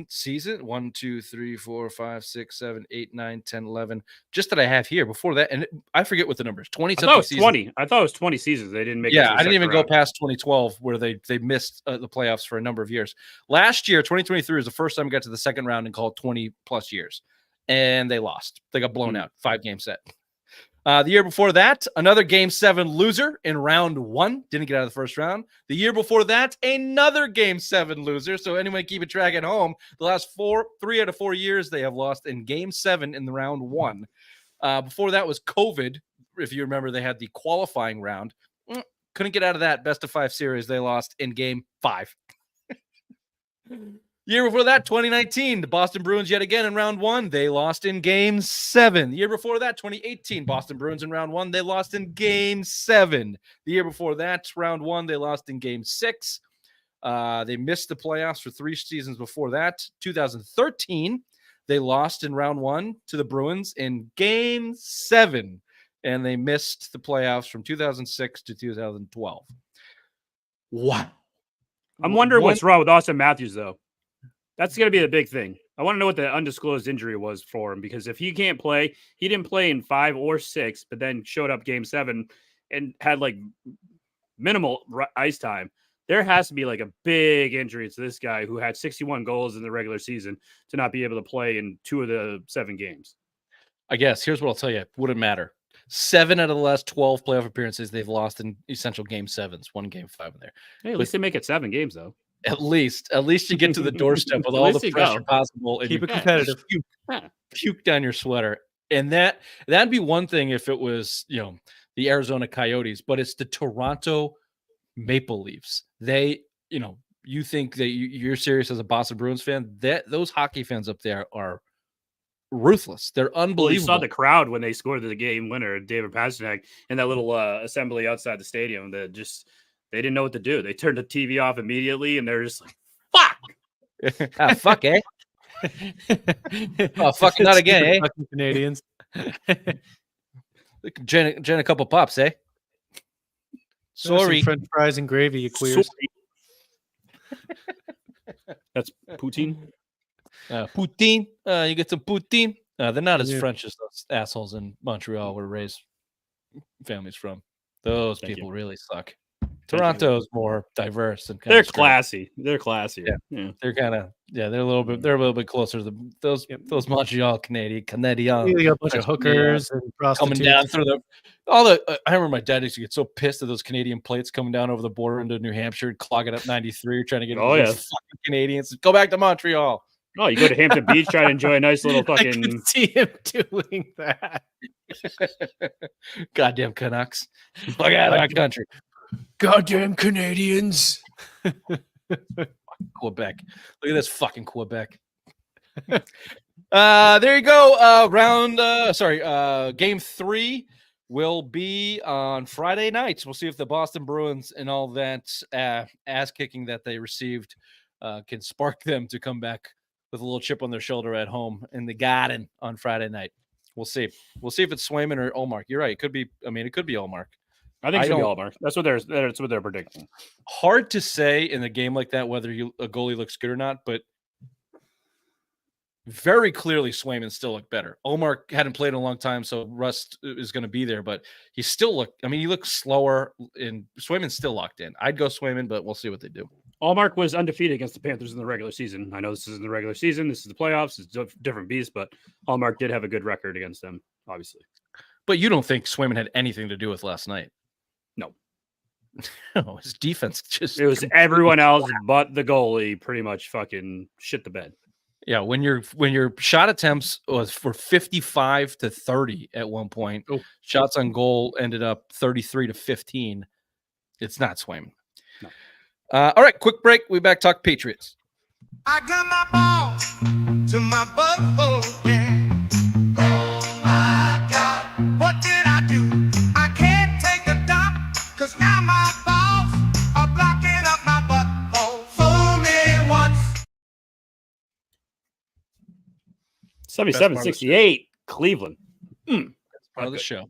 season 1 2 3 4 5 6 7 8 9 10 11 just that I have here before that, and I forget what the numbers 20 I thought it was 20. I thought it was 20 seasons. They didn't make it to the I didn't even round. go past 2012 where they missed the playoffs for a number of years. Last year 2023 was the first time we got to the second round in called 20 plus years, and they lost. They got blown out 5-game set. The year before that, another Game 7 loser in round 1. Didn't get out of the first round. The year before that, another Game 7 loser. So anyone keep a track at home, the last 3 out of 4 years they have lost in Game 7 in the round 1. Before that was COVID. If you remember, they had the qualifying round. Couldn't get out of that best of 5 series. They lost in Game 5. Year before that, 2019, the Boston Bruins yet again in round 1. They lost in Game 7. The year before that, 2018, Boston Bruins in round 1. They lost in Game 7. The year before that, round 1, they lost in Game 6. They missed the playoffs for 3 seasons before that. 2013, they lost in round 1 to the Bruins in Game 7. And they missed the playoffs from 2006 to 2012. Wow. I'm wondering what's wrong with Austin Matthews, though. That's going to be the big thing. I want to know what the undisclosed injury was for him, because if he can't play, he didn't play in 5 or 6, but then showed up Game 7 and had like minimal ice time. There has to be like a big injury to this guy who had 61 goals in the regular season to not be able to play in 2 of the 7 games. I guess here's what I'll tell you. Wouldn't matter. 7 out of the last 12 playoff appearances they've lost in essential Game 7s. 1 Game 5 in there. Hey, at least they make it 7 games, though. At least you get to the doorstep with all the pressure possible and keep it competitive. Puke down your sweater. And that'd be one thing if it was, the Arizona Coyotes, but it's the Toronto Maple Leafs. They, you think that you're serious as a Boston Bruins fan, that those hockey fans up there are ruthless. They're unbelievable. Well, you saw the crowd when they scored the game winner, David Pastrnak, in that little assembly outside the stadium. That just they didn't know what to do. They turned the TV off immediately, and they're just like, "Fuck, fuck, eh? Oh, fuck, not again, eh? Fucking Canadians." Jen a couple pops, eh? Sorry, French fries and gravy, you queers. That's poutine. Poutine. You get some poutine. They're not as French as those assholes in Montreal were raised families from. Those people really suck. Toronto's more diverse and they're classy. They're classy. Yeah. They're kind of they're a little bit closer to those Montreal Canadians. You got a bunch of hookers and prostitutes coming down through I remember my dad used to get so pissed at those Canadian plates coming down over the border into New Hampshire and clogging up 93, trying to get these fucking Canadians. Go back to Montreal. Oh, you go to Hampton Beach, try to enjoy a nice little fucking. I can see him doing that. Goddamn Canucks! Fuck out of our country. Goddamn Canadians. Quebec. Look at this fucking Quebec. There you go. Game 3 will be on Friday night. We'll see if the Boston Bruins and all that ass kicking that they received can spark them to come back with a little chip on their shoulder at home in the Garden on Friday night. We'll see. We'll see if it's Swayman or Ullmark. You're right. It could be Ullmark. I think it's going to be Ullmark. That's what they're predicting. Hard to say in a game like that whether a goalie looks good or not, but very clearly Swayman still looked better. Ullmark hadn't played in a long time, so rust is going to be there, but he still looked. I mean, he looked slower, and Swayman's still locked in. I'd go Swayman, but we'll see what they do. Ullmark was undefeated against the Panthers in the regular season. I know this isn't the regular season. This is the playoffs. It's a different beast, but Ullmark did have a good record against them, obviously. But you don't think Swayman had anything to do with last night? No. No, his defense just... It was everyone else but the goalie pretty much fucking shit the bed. Yeah, when your shot attempts was for 55 to 30 at one point. Oh. Shots on goal ended up 33 to 15. It's not Swayman. No. All right, quick break. We back talk Patriots. I got my ball to my butthole, yeah. Oh my God, what did I do? I can't take a dump, 'cause now my balls are blocking up my butthole. Fool me once. 77-68, Cleveland. That's part of the show.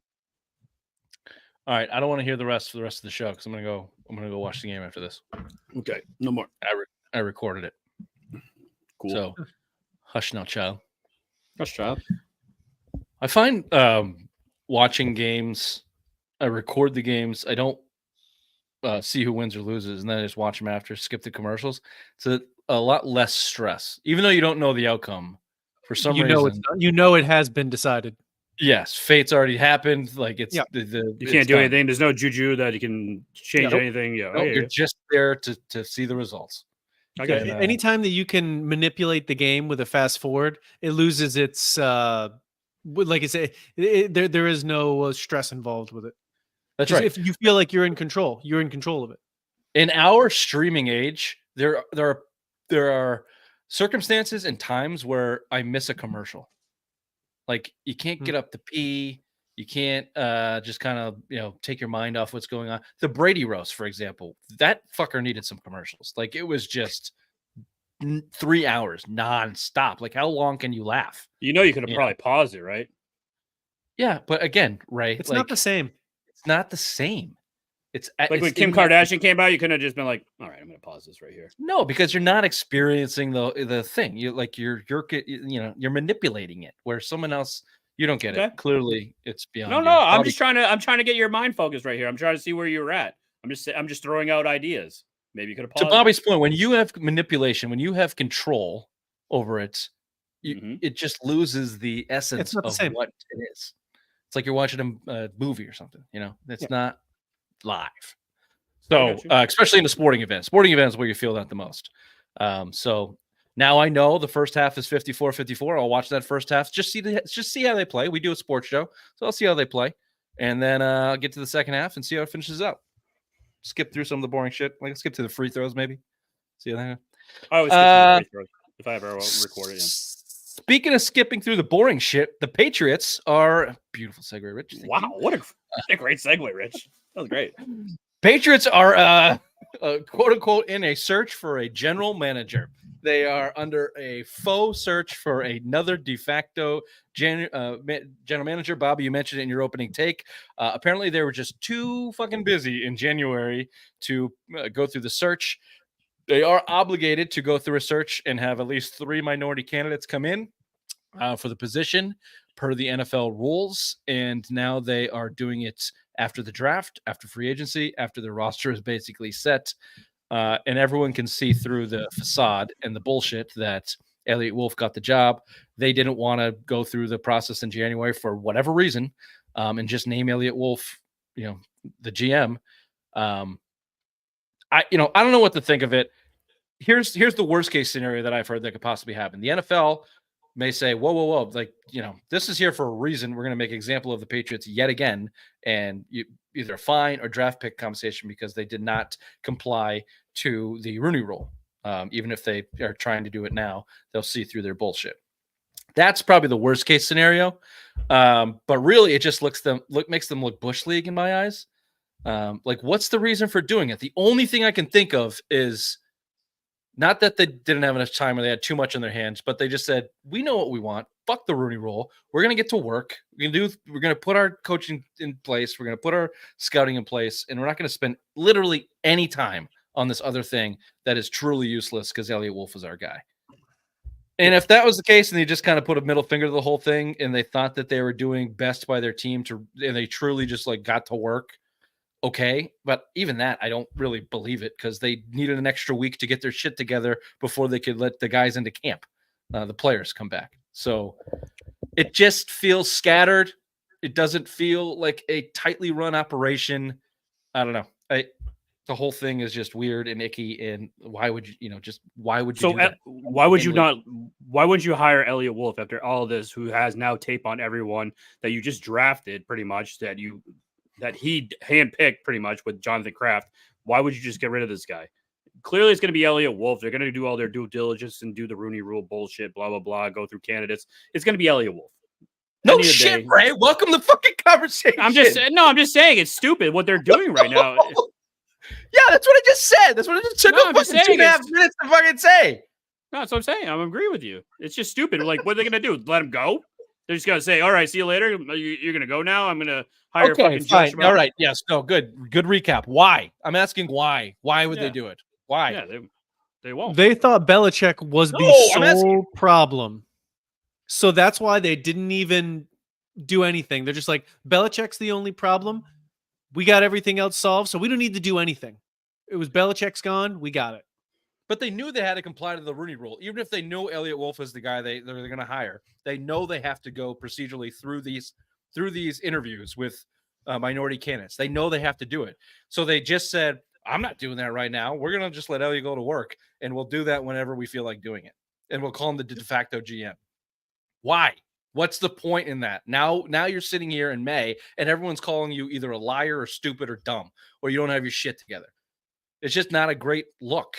All right, I don't want to hear the rest of the show because I'm gonna go watch the game after this. Okay, no more. I recorded it. Cool. So, hush now, child. Hush, child. I find watching games, I record the games. I don't see who wins or loses, and then I just watch them after, skip the commercials. It's a lot less stress, even though you don't know the outcome. For some reason, it has been decided. Yes, fate's already happened. Like it's Yeah. You can't do anything. There's no juju that you can change anything. Yeah, you're just there to see the results. Okay. Anytime that you can manipulate the game with a fast forward, it loses its like I say, there is no stress involved with it. That's right. If you feel like you're in control of it. In our streaming age, there are circumstances and times where I miss a commercial. Like you can't get up to pee. You can't just kind of, take your mind off what's going on. The Brady roast, for example, that fucker needed some commercials. Like it was just 3 hours nonstop. Like how long can you laugh? You could have probably paused it, right? Yeah, but again, right? It's not the same. It's not the same. It's like when Kim Kardashian came out, you couldn't have just been like, all right, I'm going to pause this right here. No, because you're not experiencing the thing. You're manipulating it where someone else, you don't get it. Clearly it's beyond. No, I'm trying to get your mind focused right here. I'm trying to see where you're at. I'm just throwing out ideas. Maybe you could have paused. To Bobby's point, when you have manipulation, when you have control over it, it just loses the essence of what it is. It's like you're watching a movie or something, it's not live. So, especially in a sporting event. Sporting events where you feel that the most. So now I know the first half is 54-54. I'll watch that first half. Just see how they play. We do a sports show, so I'll see how they play. And then I'll get to the second half and see how it finishes up. Skip through some of the boring shit. Like skip to the free throws, maybe. See how that. I always skip the free throws if I ever record it. Speaking of skipping through the boring shit, the Patriots are beautiful segue, Rich. Wow, what a great segue, Rich. That was great. Patriots are quote unquote in a search for a general manager. They are under a faux search for another de facto general manager. Bobby, you mentioned it in your opening take. Apparently, they were just too fucking busy in January to go through the search. They are obligated to go through a search and have at least 3 minority candidates come in for the position per the NFL rules. And now they are doing it after the draft, after free agency, after the roster is basically set. And everyone can see through the facade and the bullshit that Elliott Wolf got the job. They didn't want to go through the process in January for whatever reason and just name Elliott Wolf, the GM. I don't know what to think of it. Here's the worst case scenario that I've heard that could possibly happen. The NFL may say, whoa. Like, this is here for a reason. We're going to make an example of the Patriots yet again. And you either fine or draft pick compensation because they did not comply to the Rooney Rule. Even if they are trying to do it now, they'll see through their bullshit. That's probably the worst case scenario. But really, it just makes them look Bush League in my eyes. Like, what's the reason for doing it? The only thing I can think of is not that they didn't have enough time or they had too much on their hands, but they just said, we know what we want. Fuck the Rooney Rule. We're going to get to work. We're going to put our coaching in place. We're going to put our scouting in place, and we're not going to spend literally any time on this other thing that is truly useless because Elliott Wolf is our guy. And if that was the case and they just kind of put a middle finger to the whole thing and they thought that they were doing best by their team and they truly just got to work, okay, but even that, I don't really believe it because they needed an extra week to get their shit together before they could let the guys into camp, the players come back. So it just feels scattered. It doesn't feel like a tightly run operation. I don't know. The whole thing is just weird and icky. And why would you, why would you? So do that? Why wouldn't you hire Elliott Wolf after all of this, who has now tape on everyone that you just drafted pretty much that he handpicked pretty much with Jonathan Kraft? Why would you just get rid of this guy? Clearly, it's going to be Elliott Wolf. They're going to do all their due diligence and do the Rooney Rule bullshit, blah, blah, blah, go through candidates. It's going to be Elliott Wolf. No shit, Ray. Welcome to fucking conversation. I'm just saying it's stupid what they're doing right now. Yeah, that's what I just said. That's what I just took a fucking 2.5 minutes to fucking say. No, that's what I'm saying. I agree with you. It's just stupid. Like, what are they going to do? Let him go? They're just going to say, all right, see you later. You're going to go now. I'm going to hire Okay, fucking fine. Joe All right. Yes. No. Good recap. Why? I'm asking why. Why would Yeah. they do it? Why? Yeah, they won't. They thought Belichick was the No, I'm asking sole problem. So that's why they didn't even do anything. They're just like, Belichick's the only problem. We got everything else solved, so we don't need to do anything. It was Belichick's gone. We got it. But they knew they had to comply to the Rooney Rule. Even if they know Elliot Wolf is the guy they're going to hire, they know they have to go procedurally through these interviews with minority candidates. They know they have to do it. So they just said, I'm not doing that right now. We're going to just let Elliot go to work, and we'll do that whenever we feel like doing it. And we'll call him the de facto GM. Why? What's the point in that? Now you're sitting here in May, and everyone's calling you either a liar or stupid or dumb, or you don't have your shit together. It's just not a great look.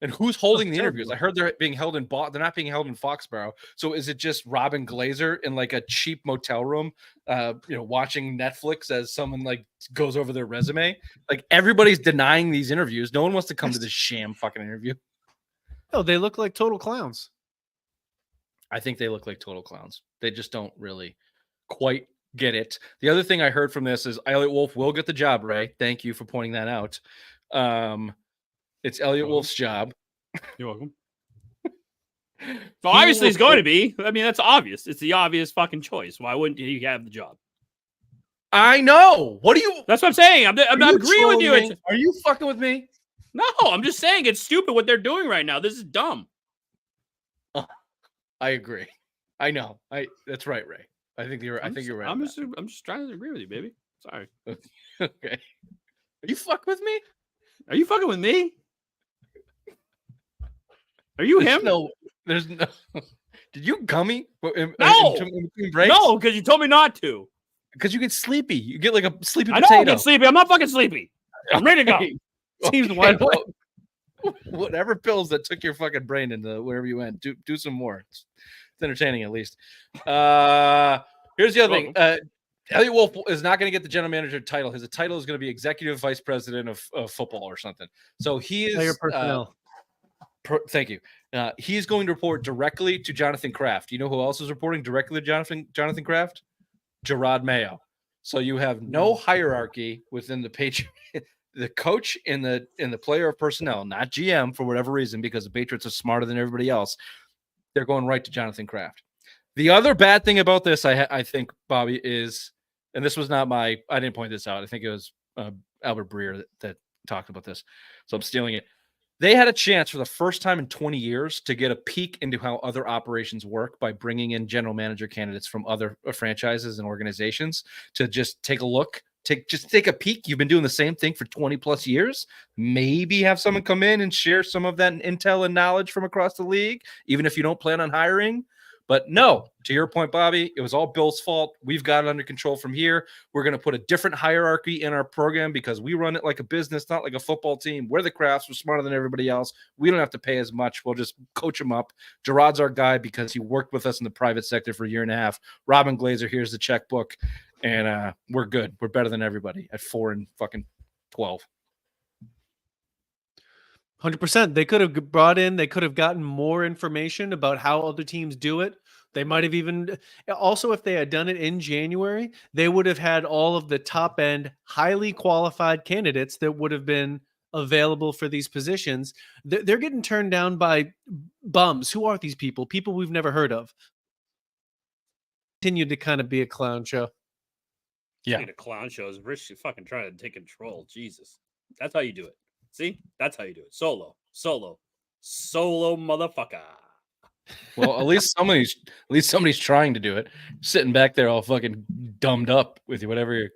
And who's holding the interviews? I heard they're being held in they're not being held in Foxborough. So is it just Robin Glazer in like a cheap motel room, watching Netflix as someone like goes over their resume? Like everybody's denying these interviews. No one wants to come to this sham fucking interview. Oh, they look like total clowns. I think they look like total clowns. They just don't really quite get it. The other thing I heard from this is Elliot Wolf will get the job, Ray. Thank you for pointing that out. It's Elliot Wolf's job. You're welcome. So obviously he's going to be. I mean, that's obvious. It's the obvious fucking choice. Why wouldn't he have the job? I know. What do you? That's what I'm saying. I'm agreeing with you. Are you fucking with me? No, I'm just saying it's stupid what they're doing right now. This is dumb. I agree. I know. That's right, Ray. I think you're right. I'm just trying to agree with you, baby. Sorry. Okay. Are you fucking with me? Are you fucking with me? Are you him? There's no. Did you gummy? No, no, because you told me not to. Because you get sleepy. You get like a sleepy I potato. don't get sleepy. I'm not fucking sleepy. I'm ready to go. Seems wide. Whatever pills that took your fucking brain into wherever you went, do some more. It's entertaining at least. Here's the other thing. Elliot Wolf is not going to get the general manager title. His title is going to be executive vice president of football or something. So he is player personnel. Thank you. He's going to report directly to Jonathan Kraft. You know who else is reporting directly to Jonathan Kraft? Gerard Mayo. So you have no hierarchy within the Patriots. The coach and the player of personnel, not GM for whatever reason, because the Patriots are smarter than everybody else. They're going right to Jonathan Kraft. The other bad thing about this, I think, Bobby, is, and this was not I didn't point this out. I think it was Albert Breer that talked about this. So I'm stealing it. They had a chance for the first time in 20 years to get a peek into how other operations work by bringing in general manager candidates from other franchises and organizations to just take a look. Take a peek. You've been doing the same thing for 20 plus years. Maybe have someone come in and share some of that intel and knowledge from across the league, even if you don't plan on hiring. But no, to your point, Bobby, it was all Bill's fault. We've got it under control from here. We're going to put a different hierarchy in our program because we run it like a business, not like a football team. We're the Crafts. We're smarter than everybody else. We don't have to pay as much. We'll just coach him up. Gerard's our guy because he worked with us in the private sector for a year and a half. Robin Glazer, here's the checkbook. And we're good. We're better than everybody at 4-12. 100%. They could have brought in, they could have gotten more information about how other teams do it. They might have even, also, if they had done it in January, they would have had all of the top end, highly qualified candidates that would have been available for these positions. They're getting turned down by bums. Who are these people? People we've never heard of. Continue to kind of be a clown show. Yeah. A clown show is Rich fucking trying to take control. Jesus. That's how you do it. See? That's how you do it. Solo, motherfucker. Well, at least somebody's trying to do it. Sitting back there all fucking dumbed up with you, whatever you're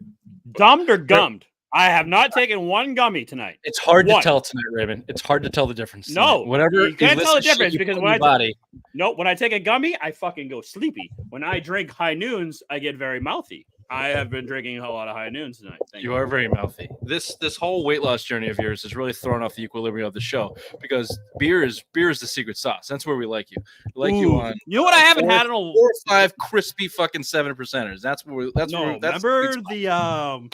dumbed or gummed. I have not taken one gummy tonight. It's hard to tell tonight, Raven. It's hard to tell the difference. No, whatever you can't tell the difference because when I take a gummy, I fucking go sleepy. When I drink high noons, I get very mouthy. I have been drinking a lot of high noons tonight. You are very mouthy. This whole weight loss journey of yours has really thrown off the equilibrium of the show because beer is the secret sauce. That's where we like you. We like you on. You know what? I haven't had in a 4 or 5 crispy fucking 7%ers. That's where. Remember the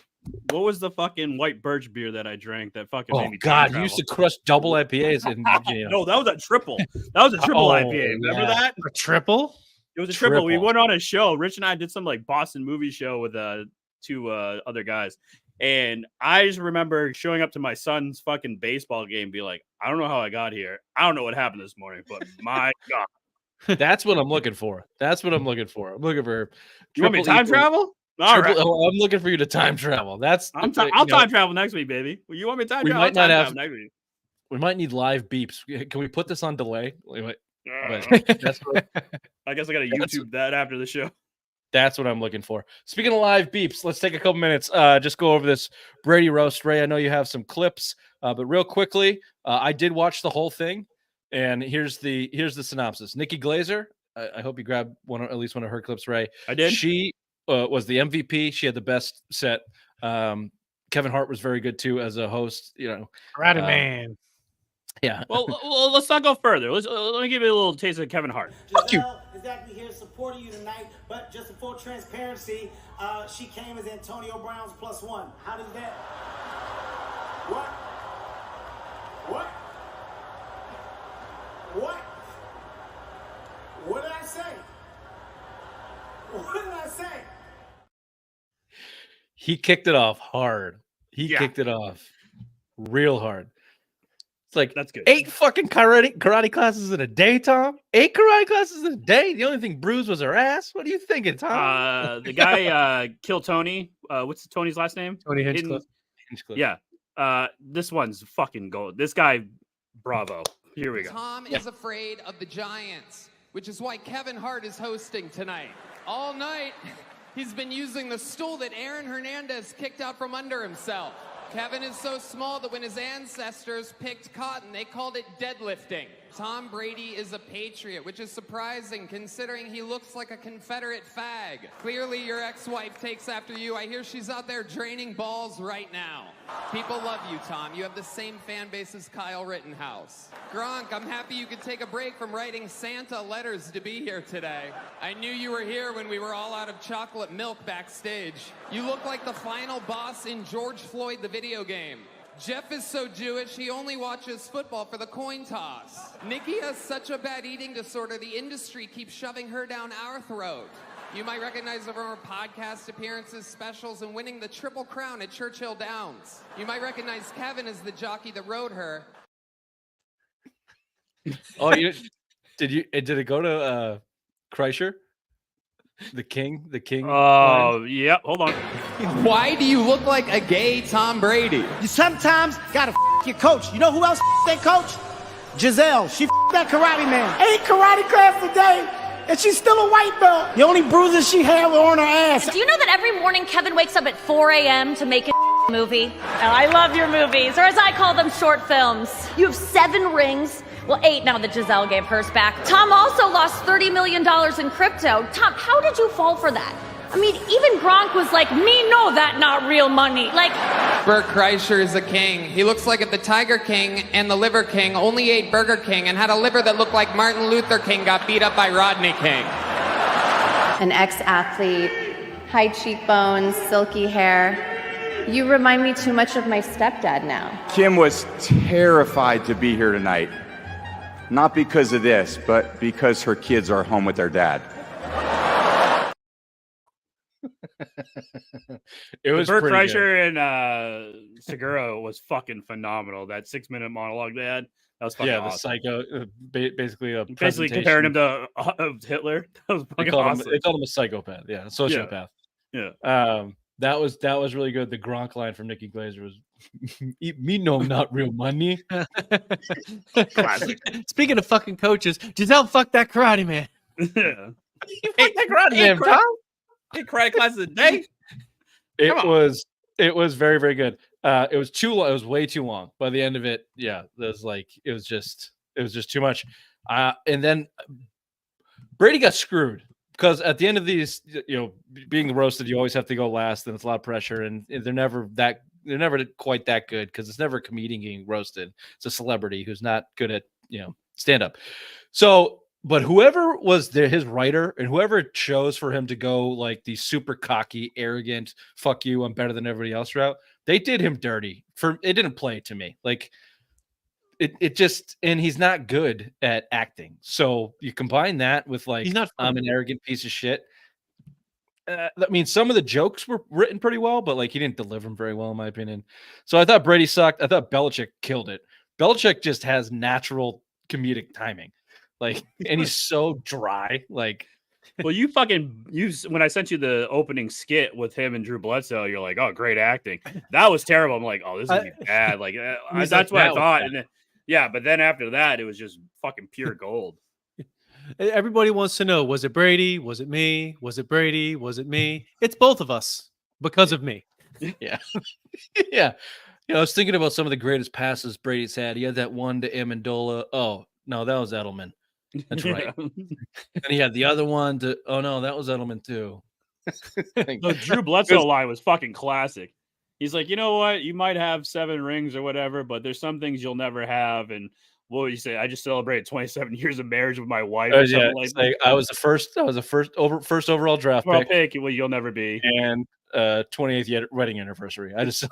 what was the fucking white birch beer that I drank that fucking made me God, you used to crush double IPAs in No, that was a triple. That was a triple IPA. Remember that? A triple? It was a triple. We went on a show. Rich and I did some like Boston movie show with two other guys. And I just remember showing up to my son's fucking baseball game, be like, I don't know how I got here. I don't know what happened this morning, but my God. That's what I'm looking for. That's what I'm looking for. I'm looking for. You want me to time travel? All right. I'm looking for you to time travel. I'll time travel next week, baby. You want me to time travel? Might not have. Next week. We might need live beeps. Can we put this on delay? That's what, I guess I got to YouTube that after the show. That's what I'm looking for. Speaking of live beeps, let's take a couple minutes. Just go over this Brady roast. Ray, I know you have some clips, but real quickly, I did watch the whole thing, and here's the synopsis. Nikki Glazer, I hope you grabbed at least one of her clips, Ray. I did. She was the MVP. She had the best set. Kevin Hart was very good too as a host. Karate Man. Yeah. Well, let's not go further. Let me give you a little taste of Kevin Hart. Fuck you. Exactly here supporting you tonight, but just for full transparency, she came as Antonio Brown's +1. How does that? What? What did I say? What did I say? He kicked it off hard. He kicked it off real hard. It's like that's good. 8 fucking karate classes in a day, Tom. 8 karate classes in a day. The only thing bruised was her ass. What are you thinking, Tom? The guy Kill Tony. What's Tony's last name? Tony Hinchcliffe. Yeah. This one's fucking gold. This guy, bravo. Here we go. Tom is afraid of the Giants, which is why Kevin Hart is hosting tonight. All night, he's been using the stool that Aaron Hernandez kicked out from under himself. Kevin is so small that when his ancestors picked cotton, they called it deadlifting. Tom Brady is a Patriot, which is surprising considering he looks like a Confederate fag. Clearly your ex-wife takes after you. I hear she's out there draining balls right now. People love you, Tom. You have the same fan base as Kyle Rittenhouse. Gronk, I'm happy you could take a break from writing Santa letters to be here today. I knew you were here when we were all out of chocolate milk backstage. You look like the final boss in George Floyd, the video game. Jeff is so Jewish, he only watches football for the coin toss. Nikki has such a bad eating disorder, the industry keeps shoving her down our throat. You might recognize her from her podcast appearances, specials, and winning the Triple Crown at Churchill Downs. You might recognize Kevin as the jockey that rode her. Oh, did it go to Kreischer? The king? Oh, yeah. Hold on. Why do you look like a gay Tom Brady? You sometimes gotta your coach. You know who else their coach? Giselle. She that karate man. 8 karate class a day, and she's still a white belt. The only bruises she had were on her ass. Do you know that every morning Kevin wakes up at 4 a.m. to make a movie? Oh, I love your movies, or as I call them, short films. You have 7 rings. Well, 8 now that Giselle gave hers back. Tom also lost $30 million in crypto. Tom, how did you fall for that? I mean, even Gronk was like, me know that not real money. Like, Bert Kreischer is a king. He looks like if the Tiger King and the Liver King only ate Burger King and had a liver that looked like Martin Luther King got beat up by Rodney King. An ex-athlete, high cheekbones, silky hair. You remind me too much of my stepdad now. Kim was terrified to be here tonight. Not because of this, but because her kids are home with their dad. It was Bert pretty Kreischer and Segura was fucking phenomenal. That 6-minute monologue they had, that was fucking awesome. The psycho, basically comparing him to Hitler. That was fucking awesome. They called him a psychopath. Yeah, a sociopath. Yeah. That was really good. The Gronk line from Nikki Glazer was, "Me no not real money." Classic. Speaking of fucking coaches, Giselle fucked that karate man. Yeah. You fucked that karate man, Tom. 8 karate classes a day. It was very, very good. It was too long. It was way too long. By the end of it, it was just too much. And then Brady got screwed because at the end of these, being roasted, you always have to go last, and it's a lot of pressure, and they're never quite that good because it's never a comedian getting roasted. It's a celebrity who's not good at stand up. So. But whoever was his writer and whoever chose for him to go like the super cocky, arrogant, fuck you, I'm better than everybody else route, they did him dirty. It didn't play to me. Like it just, and he's not good at acting. So you combine that with like, I'm an arrogant piece of shit. I mean, some of the jokes were written pretty well, but like he didn't deliver them very well, in my opinion. So I thought Brady sucked. I thought Belichick killed it. Belichick just has natural comedic timing, like, and he's so dry. Like, Well, when I sent you the opening skit with him and Drew Bledsoe, you're like, "Oh, great acting." That was terrible. I'm like, "Oh, this is gonna be bad." Like, that's what I thought. And then, yeah, but then after that, it was just fucking pure gold. Everybody wants to know, was it Brady? Was it me? Was it Brady? Was it me? It's both of us because of me. yeah, yeah. You know, I was thinking about some of the greatest passes Brady's had. He had that one to Amendola. Oh no, that was Edelman. That's right. And he had the other one to. Oh no, that was Edelman too. The Drew Bledsoe line was fucking classic. He's like, you know what? You might have 7 rings or whatever, but there's some things you'll never have. And what would you say? I just celebrated 27 years of marriage with my wife. Or something like that. I was the first overall draft pick. Well, you'll never be. And 28th wedding anniversary. I just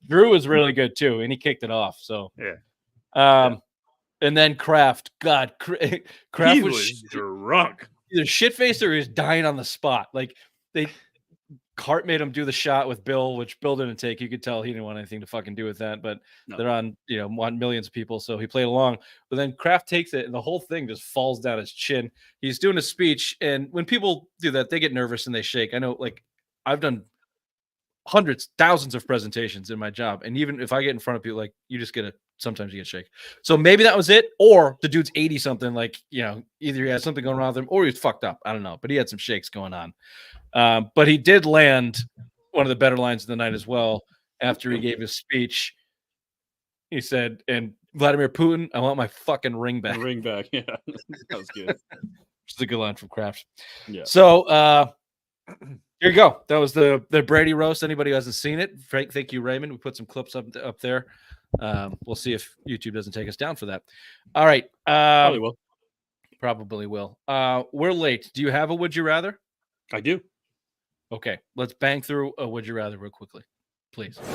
Drew was really good too, and he kicked it off. So yeah. And then Kraft. God, Kraft was drunk. Either shit faced or he was dying on the spot. Like Hart made him do the shot with Bill, which Bill didn't take. You could tell he didn't want anything to fucking do with that, but they're on, want millions of people. So he played along, but then Kraft takes it and the whole thing just falls down his chin. He's doing a speech. And when people do that, they get nervous and they shake. I know, like I've done hundreds, thousands of presentations in my job. And even if I get in front of people, like you just sometimes you get shake. So maybe that was it. Or the dude's 80 something, like, either he had something going on with him or he was fucked up. I don't know, but he had some shakes going on. But he did land one of the better lines of the night as well. After he gave his speech, he said, and Vladimir Putin, I want my fucking ring back. Ring back. Yeah. That was good. Which is a good line from Kraft. Yeah. So, here you go. That was the Brady roast. Anybody who hasn't seen it, thank you, Raymond. We put some clips up there. We'll see if YouTube doesn't take us down for that. All right. Probably will. We're late. Do you have a would you rather? I do. Okay. Let's bang through a would you rather real quickly, please. Flight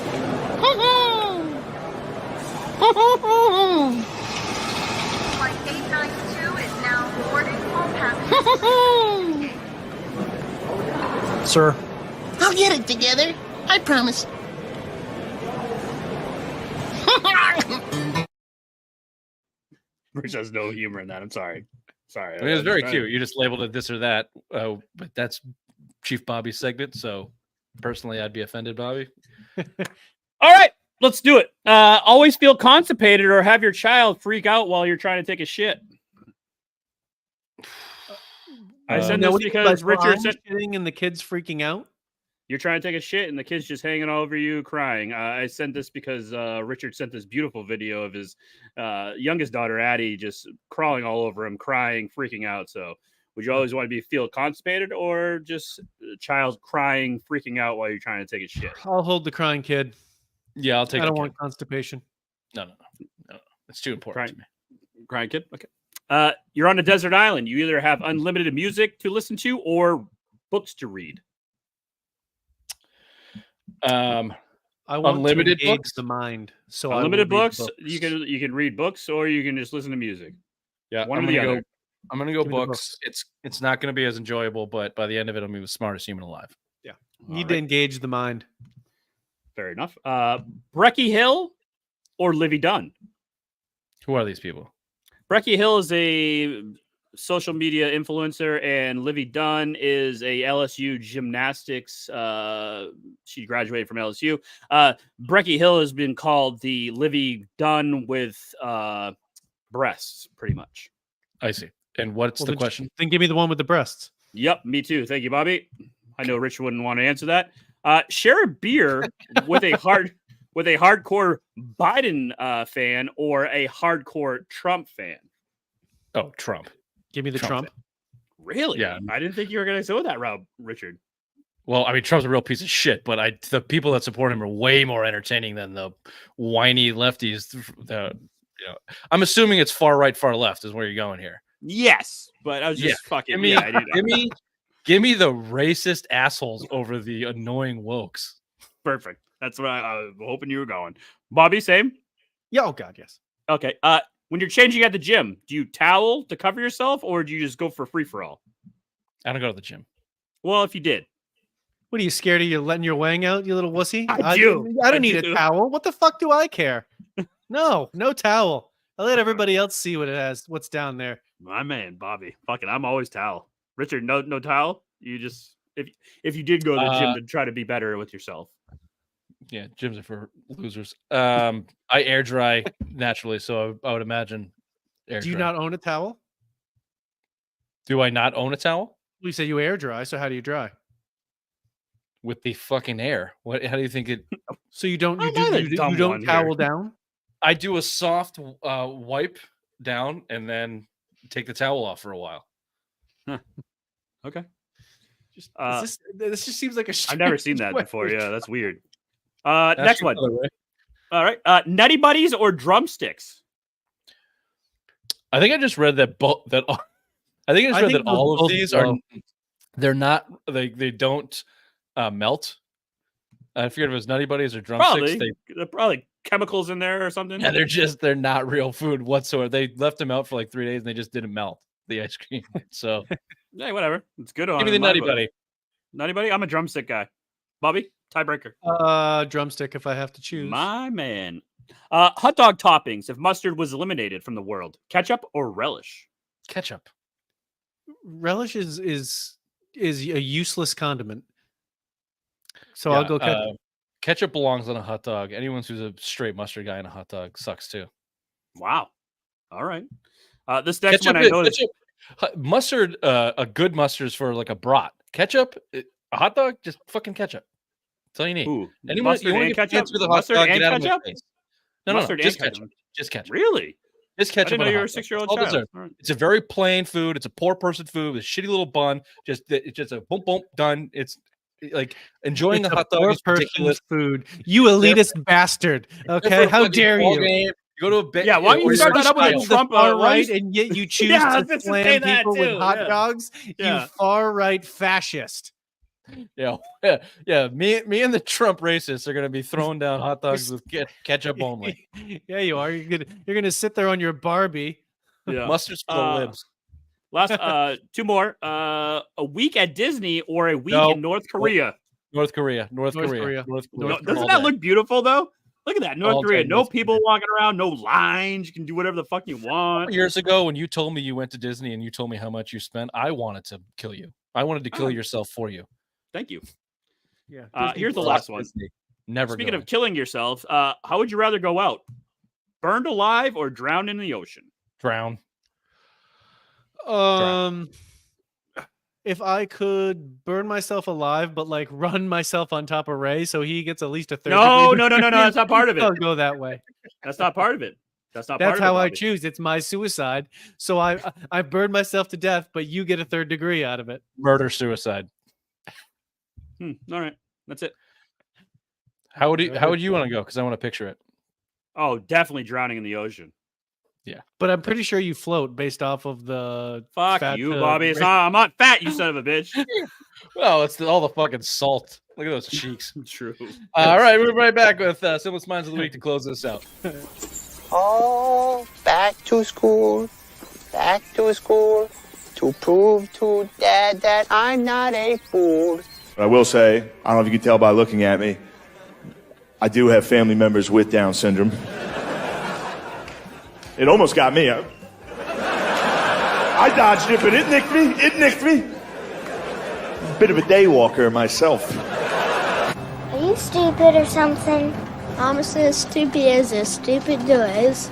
892 is now boarding all passengers. Sir. I'll get it together. I promise. Rich has no humor in that. I'm sorry. Sorry. I mean, it was very cute. You just labeled it this or that. But that's Chief Bobby's segment. So personally, I'd be offended, Bobby. All right, let's do it. Always feel constipated or have your child freak out while you're trying to take a shit. I said this because Richard said and the kids freaking out. You're trying to take a shit and the kid's just hanging all over you crying. I sent this because Richard sent this beautiful video of his youngest daughter, Addie, just crawling all over him, crying, freaking out. So would you always want to feel constipated or just a child crying, freaking out while you're trying to take a shit? I'll hold the crying kid. Yeah, I'll take I don't want constipation. No. It's too important to me. Crying kid? Okay. You're on a desert island. You either have unlimited music to listen to or books to read. I want unlimited to engage books? the mind. So Unlimited books. You can read books or you can just listen to music. Yeah, one or the other. I'm gonna go books. It's not gonna be as enjoyable, but by the end of it, I'll be the smartest human alive. Yeah, need to engage the mind. Fair enough. Brecky Hill or Livy Dunn? Who are these people? Brecky Hill is a social media influencer, and Livy Dunn is a LSU gymnastics. She graduated from LSU. Brecky Hill has been called the Livy Dunn with breasts, pretty much. I see. And what's the question? Then give me the one with the breasts. Yep, me too. Thank you, Bobby. I know Rich wouldn't want to answer that. Share a beer with a hardcore Biden fan or a hardcore Trump fan. Oh, Trump. Give me the Trump. Really? Yeah. I didn't think you were going to go that route, Richard. Well, I mean, Trump's a real piece of shit, but the people that support him are way more entertaining than the whiny lefties. I'm assuming it's far right, far left is where you're going here. Yes, but I was just fucking. Give me the racist assholes over the annoying wokes. Perfect. That's what I was hoping you were going. Bobby, same? Yeah. Oh God, yes. Okay. When you're changing at the gym, do you towel to cover yourself, or do you just go for free for all? I don't go to the gym. Well, if you did. What are you scared of? You letting your wang out, you little wussy? I do. I don't I need do. a towel. What the fuck do I care? No towel. I let everybody else see what's down there. My man, Bobby. Fucking, I'm always towel. Richard, no towel. You just if you did go to the gym to try to be better with yourself. Yeah, gyms are for losers. I air dry naturally, so I would imagine. Do you not own a towel? Do I not own a towel? You say you air dry, so how do you dry? With the fucking air. What? How do you think it? So you don't I'm not a you dumb don't one towel here. down? I do a soft wipe down and then take the towel off for a while. Okay. This just seems like a. I've never seen that strange way. before. Yeah, that's weird. Ask Next your one. brother, Ray. All right. Nutty Buddies or drumsticks? I think I just read that. I think I just read that all of these are. They're not. They don't melt. I forget if it was Nutty Buddies or drumsticks. Probably. They're probably chemicals in there or something. Yeah, they're not real food whatsoever. They left them out for like 3 days and they just didn't melt the ice cream. So Yeah, whatever. It's good on. give me the my Nutty book. Buddy. Nutty Buddy. I'm a drumstick guy. Bobby, tiebreaker. Drumstick if I have to choose. My man. Hot dog toppings. If mustard was eliminated from the world, ketchup or relish? Ketchup. Relish is a useless condiment. So Yeah, I'll go ketchup. Ketchup belongs on a hot dog. Anyone who's a straight mustard guy on a hot dog sucks too. Wow. All right. This next Ketchup, one I know is mustard. A good mustard is for like a brat. Ketchup, a hot dog, just fucking ketchup. That's all you need. Ooh, Anyone mustard you wanna and get ketchup? fancy with a hot Mustard dog, and get out of my ketchup? face. No, Mustard and just ketchup. ketchup. Just ketchup. Really? Just I ketchup. didn't on know a you were hot a dog. 6-year-old All child. dessert. All right. It's a very plain food. It's a poor person food with a shitty little bun. It's just a boom boom done. It's like enjoying It's a hot dog poor is ridiculous. person's food. You elitist bastard. Okay, how dare you? You go to a bit. Yeah, why don't you start that up with a Trump far why right, you- and yet you choose Yeah, I was to just gonna say slam that people with too, hot yeah. dogs? Yeah. You far right fascist. Yeah. Me and the Trump racists are going to be throwing down hot dogs with ketchup only. Yeah, you are. You're gonna sit there on your Barbie. Yeah. Mustard's for the libs. Last two more. A week at Disney or a week No. in North Korea. North Korea. Doesn't that look beautiful though? Look at that. North All Korea. day No North people walking around, no lines. You can do whatever the fuck you want. Years ago, when you told me you went to Disney and you told me how much you spent, I wanted to kill you. I wanted to kill yourself for you. Thank you. Yeah. Here's the last one. Never. Speaking of killing yourself, how would you rather go out? Burned alive or drowned in the ocean? Drown. If I could burn myself alive, but like run myself on top of Ray, so he gets at least a third. No, degree that's not part of it. I'll go that way. That's not part of it. That's not. That's part of how it, I Bobby. choose. It's my suicide. So I burned myself to death, but you get a third degree out of it. Murder suicide. All right, that's it. How would you want to go? Because I want to picture it. Oh, definitely drowning in the ocean. Yeah, but I'm pretty sure you float based off of the. Fuck you, Bobby. I'm not fat, you son of a bitch. Well, it's all the fucking salt. Look at those cheeks. True. All right, we're right back with Simplest Minds of the Week to close this out. Oh, back to school to prove to Dad that I'm not a fool. I will say, I don't know if you can tell by looking at me, I do have family members with Down syndrome. It almost got me. I dodged it, but it nicked me. Bit of a day walker myself. Are you stupid or something? I'm as stupid as stupid does.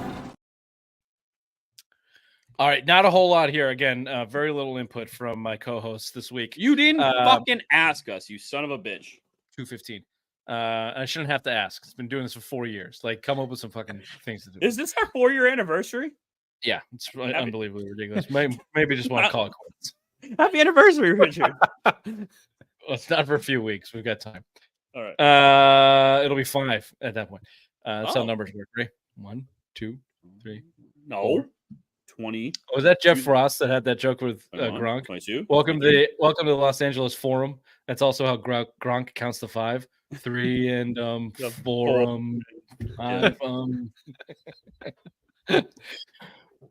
All right, not a whole lot here. Again, very little input from my co-hosts this week. You didn't fucking ask us, you son of a bitch. 2:15. I shouldn't have to ask. It's been doing this for 4 years. Like, come up with some fucking things to do. Is this our 4-year anniversary? Yeah, it's unbelievably ridiculous. Maybe just want to call it quits. Happy anniversary, Richard. Well, it's not for a few weeks. We've got time. All right. It'll be 5 at that point. That's how numbers work, right? 1, 2, 3. No. 4. 20. Oh, was that Jeff Frost that had that joke with Gronk? 22. Welcome to the Los Angeles Forum. That's also how Gronk counts to 5. 3 and 4 5.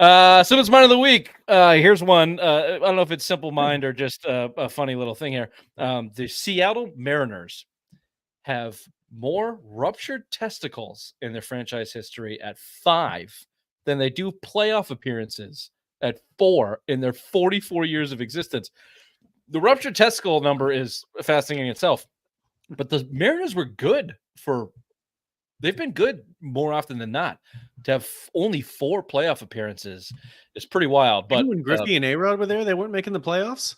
So it's mine of the week. Here's one. I don't know if it's simple mind or just a funny little thing here. The Seattle Mariners have more ruptured testicles in their franchise history at 5 than they do playoff appearances at 4 in their 44 years of existence. The ruptured testicle number is fascinating in itself, but the Mariners were good they've been good more often than not. To have only 4 playoff appearances is pretty wild. But even when Griffey and A-Rod were there, they weren't making the playoffs.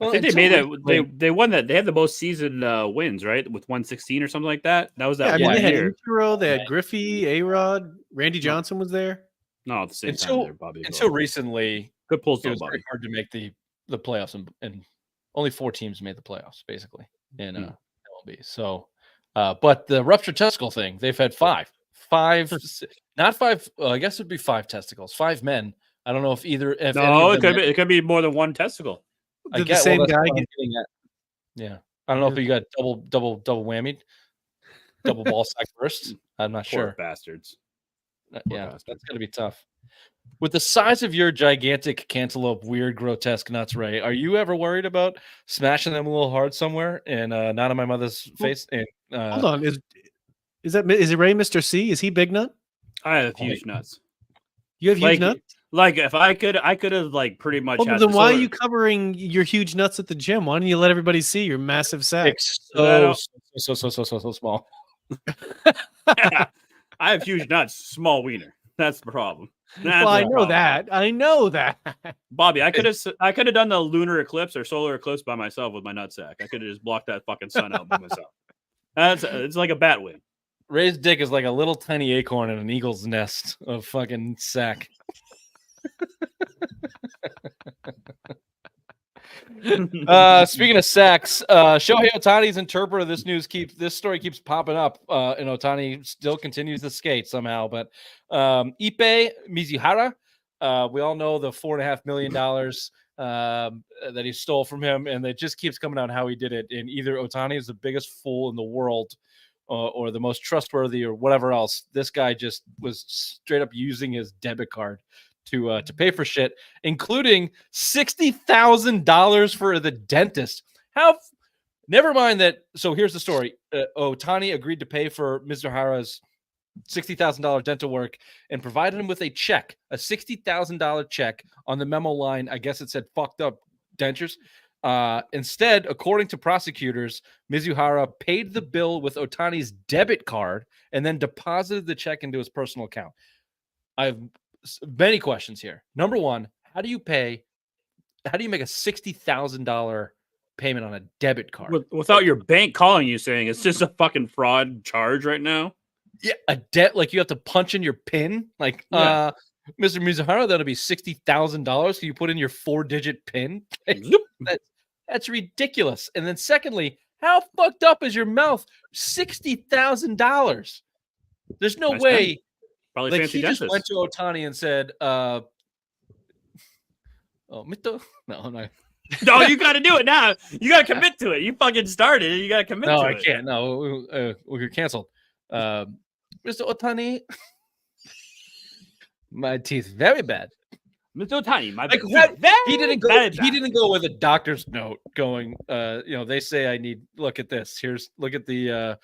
I think they made that. They won that. They had the most season wins, right? With 116 or something like that. That was that one they had year. Ichiro, they had Griffey, A-Rod, Randy Johnson was there. No, at the same time there, Bobby. Until recently, good pulls. It was very hard to make the playoffs, and only 4 teams made the playoffs basically in MLB. So, but the ruptured testicle thing, they've had 5, not 5. I guess it'd be 5 testicles, 5 men. I don't know if either. If it could be more than one testicle. Did the same guy get? Yeah, I don't know if you got double whammied, double ball sack burst. I'm not sure. Bastards. That's gonna be tough. With the size of your gigantic cantaloupe, weird, grotesque nuts, Ray, are you ever worried about smashing them a little hard somewhere and not on my mother's face? And hold on, is it Ray Mr. C? Is he big nut? I have huge nuts. You have huge nuts? Like if I could have like pretty much. Well, then why are you covering your huge nuts at the gym? Why don't you let everybody see your massive sack? So small. I have huge nuts, small wiener. That's the problem. Well, I know that. Bobby, I could have done the lunar eclipse or solar eclipse by myself with my nutsack. I could have just blocked that fucking sun out by myself. It's like a bat wing. Ray's dick is like a little tiny acorn in an eagle's nest of fucking sack. Speaking of sacks, Shohei Ohtani's interpreter. This story keeps popping up, and Ohtani still continues to skate somehow. But Ippei Mizuhara, we all know the $4.5 million that he stole from him, and it just keeps coming out how he did it. And either Ohtani is the biggest fool in the world, or the most trustworthy, or whatever else. This guy just was straight up using his debit card to pay for shit, including $60,000 for the dentist. Never mind that. So here's the story. Ohtani agreed to pay for Mizuhara's $60,000 dental work and provided him with a check, a $60,000 check. On the memo line, I guess it said fucked up dentures. Instead, according to prosecutors, Mizuhara paid the bill with Ohtani's debit card and then deposited the check into his personal account. I have many questions here. Number one, how do you make a $60,000 payment on a debit card without your bank calling you saying it's just a fucking fraud charge right now? Yeah, a debt, like you have to punch in your PIN. Like, Mr. Mizuhara, that'll be $60,000. Can you put in your 4-digit PIN? That's ridiculous. And then secondly, how fucked up is your mouth? $60,000. There's no way. Probably like fancy he dentist. just went to Ohtani and said, Mito? No, I'm not. No, you got to do it now. You got to commit to it. You fucking started it. You got to commit to it. No, I can't. No, we're canceled. Mr. Ohtani, my teeth very bad. Mr. Ohtani, my like teeth he didn't go. bad. He didn't go with a doctor's note going. They say I need. Look at this. Look at the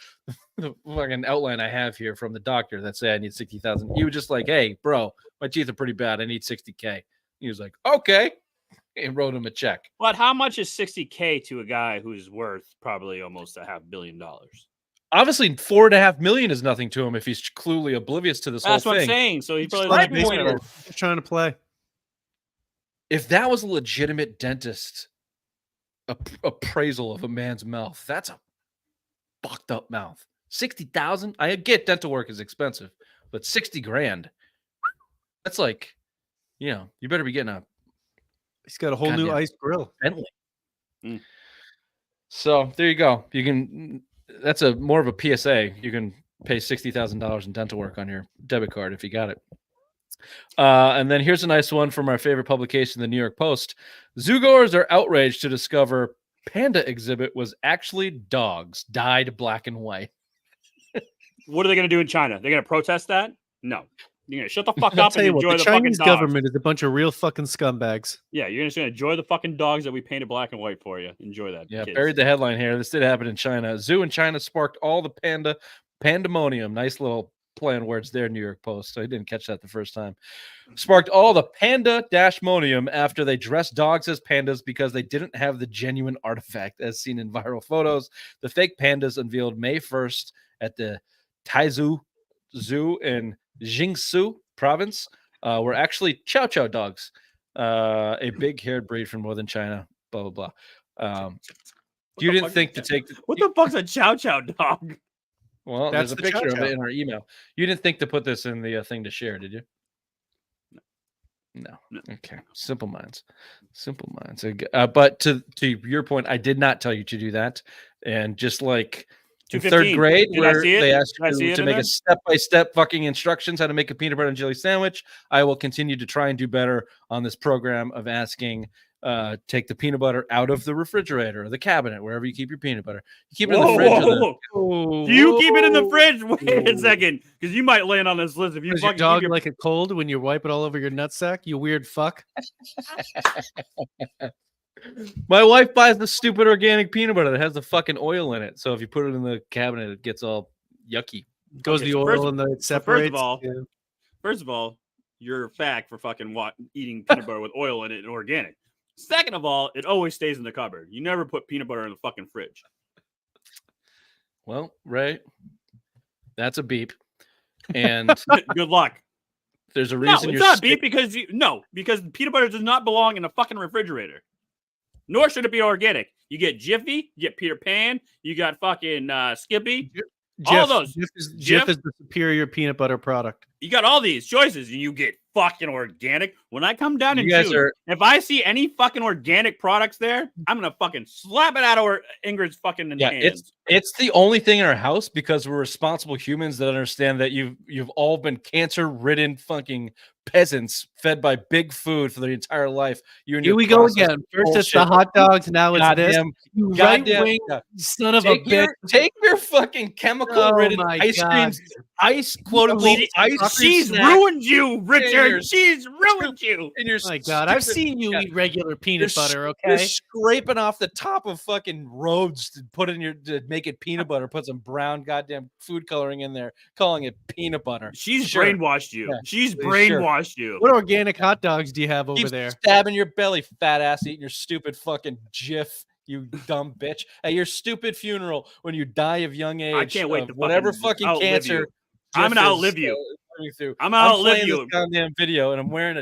fucking outline I have here from the doctor that say I need 60,000. He was just like, hey, bro, my teeth are pretty bad. I need 60K. He was like, okay, and wrote him a check. But how much is 60K to a guy who's worth probably almost $500 million? Obviously, $4.5 million is nothing to him if he's clearly oblivious to this whole thing. That's what I'm saying. So he's probably trying to play. If that was a legitimate dentist appraisal of a man's mouth, that's a fucked up mouth. 60,000. I get dental work is expensive, but 60 grand. That's like, you better be getting a. He's got a whole new ice grill. Bentley. So there you go. You can. That's more of a PSA. You can pay $60,000 in dental work on your debit card if you got it. And then here's a nice one from our favorite publication, the New York Post. Zoogoers are outraged to discover panda exhibit was actually dogs dyed black and white. What are they going to do in China? They're going to protest that? No. You're gonna shut the fuck I'll up tell and you what, enjoy the the fucking Chinese dogs. government is a bunch of real fucking scumbags. Yeah, you're just gonna enjoy the fucking dogs that we painted black and white for you. Enjoy that. Yeah, kids. buried the headline here. This did happen in China. A zoo in China sparked all the pandemonium. Nice little play on words there, New York Post. I didn't catch that the first time. Sparked all the panda-monium after they dressed dogs as pandas because they didn't have the genuine artifact, as seen in viral photos. The fake pandas unveiled May 1st at the Taizhou Zoo in Jiangsu province were actually Chow Chow dogs, a big-haired breed from northern China. Blah blah blah. You didn't think to take what the fuck's a Chow Chow dog? Well, That's there's a the picture Chow of Chow. it in our email. You didn't think to put this in the thing to share, did you? No. Okay. Simple minds. But to your point, I did not tell you to do that. And just like in third 215. grade, Did I where see it? they asked Did I see you it to in make there? a step-by-step fucking instructions how to make a peanut butter and jelly sandwich, I will continue to try and do better on this program of asking. Take the peanut butter out of the refrigerator or the cabinet, wherever you keep your peanut butter. You keep it in the fridge. Do you keep it in the fridge? Wait a second, because you might land on this list if you Does your fucking dog keep your... like it cold when you wipe it all over your nutsack? You weird fuck. My wife buys the stupid organic peanut butter that has the fucking oil in it. So if you put it in the cabinet, it gets all yucky. Goes Okay, the so oil and it separates. First of all, you're a fact for fucking eating peanut butter with oil in it and organic. Second of all, it always stays in the cupboard. You never put peanut butter in the fucking fridge. Well, right. That's a beep. And good luck. There's a No, reason it's not beef because because peanut butter does not belong in a fucking refrigerator. Nor should it be organic. You get Jiffy, you get Peter Pan, you got fucking Skippy. All those. Jif is the superior peanut butter product. You got all these choices, and you get fucking organic. When I come down in You guys June, are- if I see any fucking organic products there, I'm gonna fucking slap it out of Ingrid's fucking hands. It's the only thing in our house because we're responsible humans that understand that you've all been cancer-ridden fucking peasants fed by big food for their entire life. Here we go again. First it's the hot dogs, now it's this. You right-wing son of a bitch. Take your fucking chemical-ridden my ice God. creams, quote-unquote, ice cream She's snack. ruined you, Richard. She's ruined you. And you're My God, I've seen you eat regular peanut butter, You're okay? scraping off the top of fucking roads to put in to make it peanut butter. Put some brown goddamn food coloring in there, calling it peanut butter. She's Sure. brainwashed you. Yeah, She's sure. brainwashed you. What organic hot dogs do you have over Keep there? stabbing your belly, fat ass, eating your stupid fucking Jif, you dumb bitch. At your stupid funeral when you die of young age, I can't wait of to whatever fucking fucking outlive cancer. you. I'm gonna Jif is, outlive you. Coming through. I'm gonna outlive playing you. This goddamn video, and I'm wearing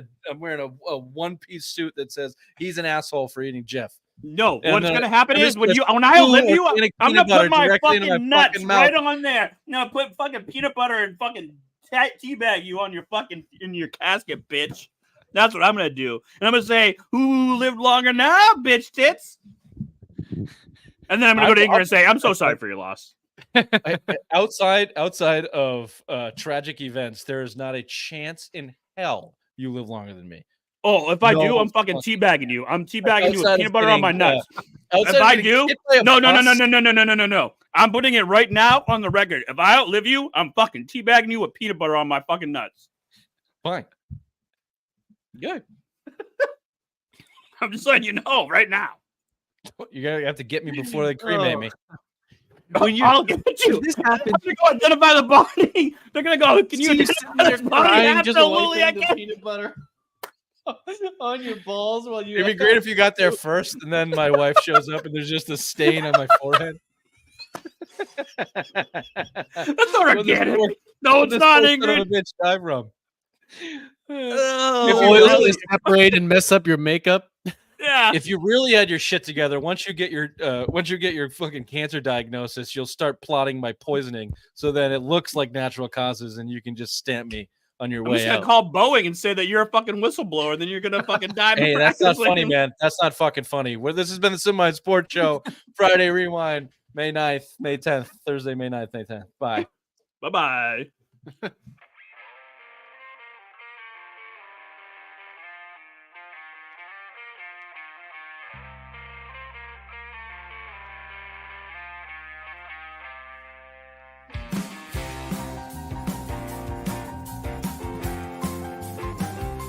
a one-piece suit that says he's an asshole for eating Jif. No, And what's then gonna happen I'm is just when gonna I outlive you, organic I'm peanut gonna put butter my directly into fucking my nuts fucking mouth. right on there. Now put fucking peanut butter and fucking teabag you on your fucking in your casket, bitch. That's what I'm gonna do, and I'm gonna say, "Who lived longer now, bitch tits?" And then I'm gonna go to Ingrid and say, "I'm so sorry for your loss." outside of tragic events, there is not a chance in hell you live longer than me. Oh, if I do, No I'm fucking teabagging you. I'm teabagging you with Outside peanut of butter on my getting, nuts. outside If of I getting do, hit by a bus- no. I'm putting it right now on the record. If I outlive you, I'm fucking teabagging you with peanut butter on my fucking nuts. Fine. Good. I'm just letting you know right now. You're gonna have to get me before they cremate me. When I'll get you. this happens, I'm gonna go identify the body. They're gonna go, can you identify this body? Absolutely, I can. peanut butter on your balls while you. It'd be great if you got there first, and then my wife shows up, and there's just a stain on my forehead. That's not organic. No, it's not, Ingrid. Bitch dive from. If you oils really- separate and mess up your makeup. Yeah. If you really had your shit together, once you get your fucking cancer diagnosis, you'll start plotting my poisoning, so that it looks like natural causes, and you can just stamp me on your I'm way just gonna out. call Boeing and say that you're a fucking whistleblower, then you're gonna fucking die. Hey, that's not funny, miraculously. man. That's not fucking funny. Well, this has been the Semi Sports Show, Friday Rewind, May 9th, May 10th, Thursday, May 9th, May 10th. Bye. Bye-bye.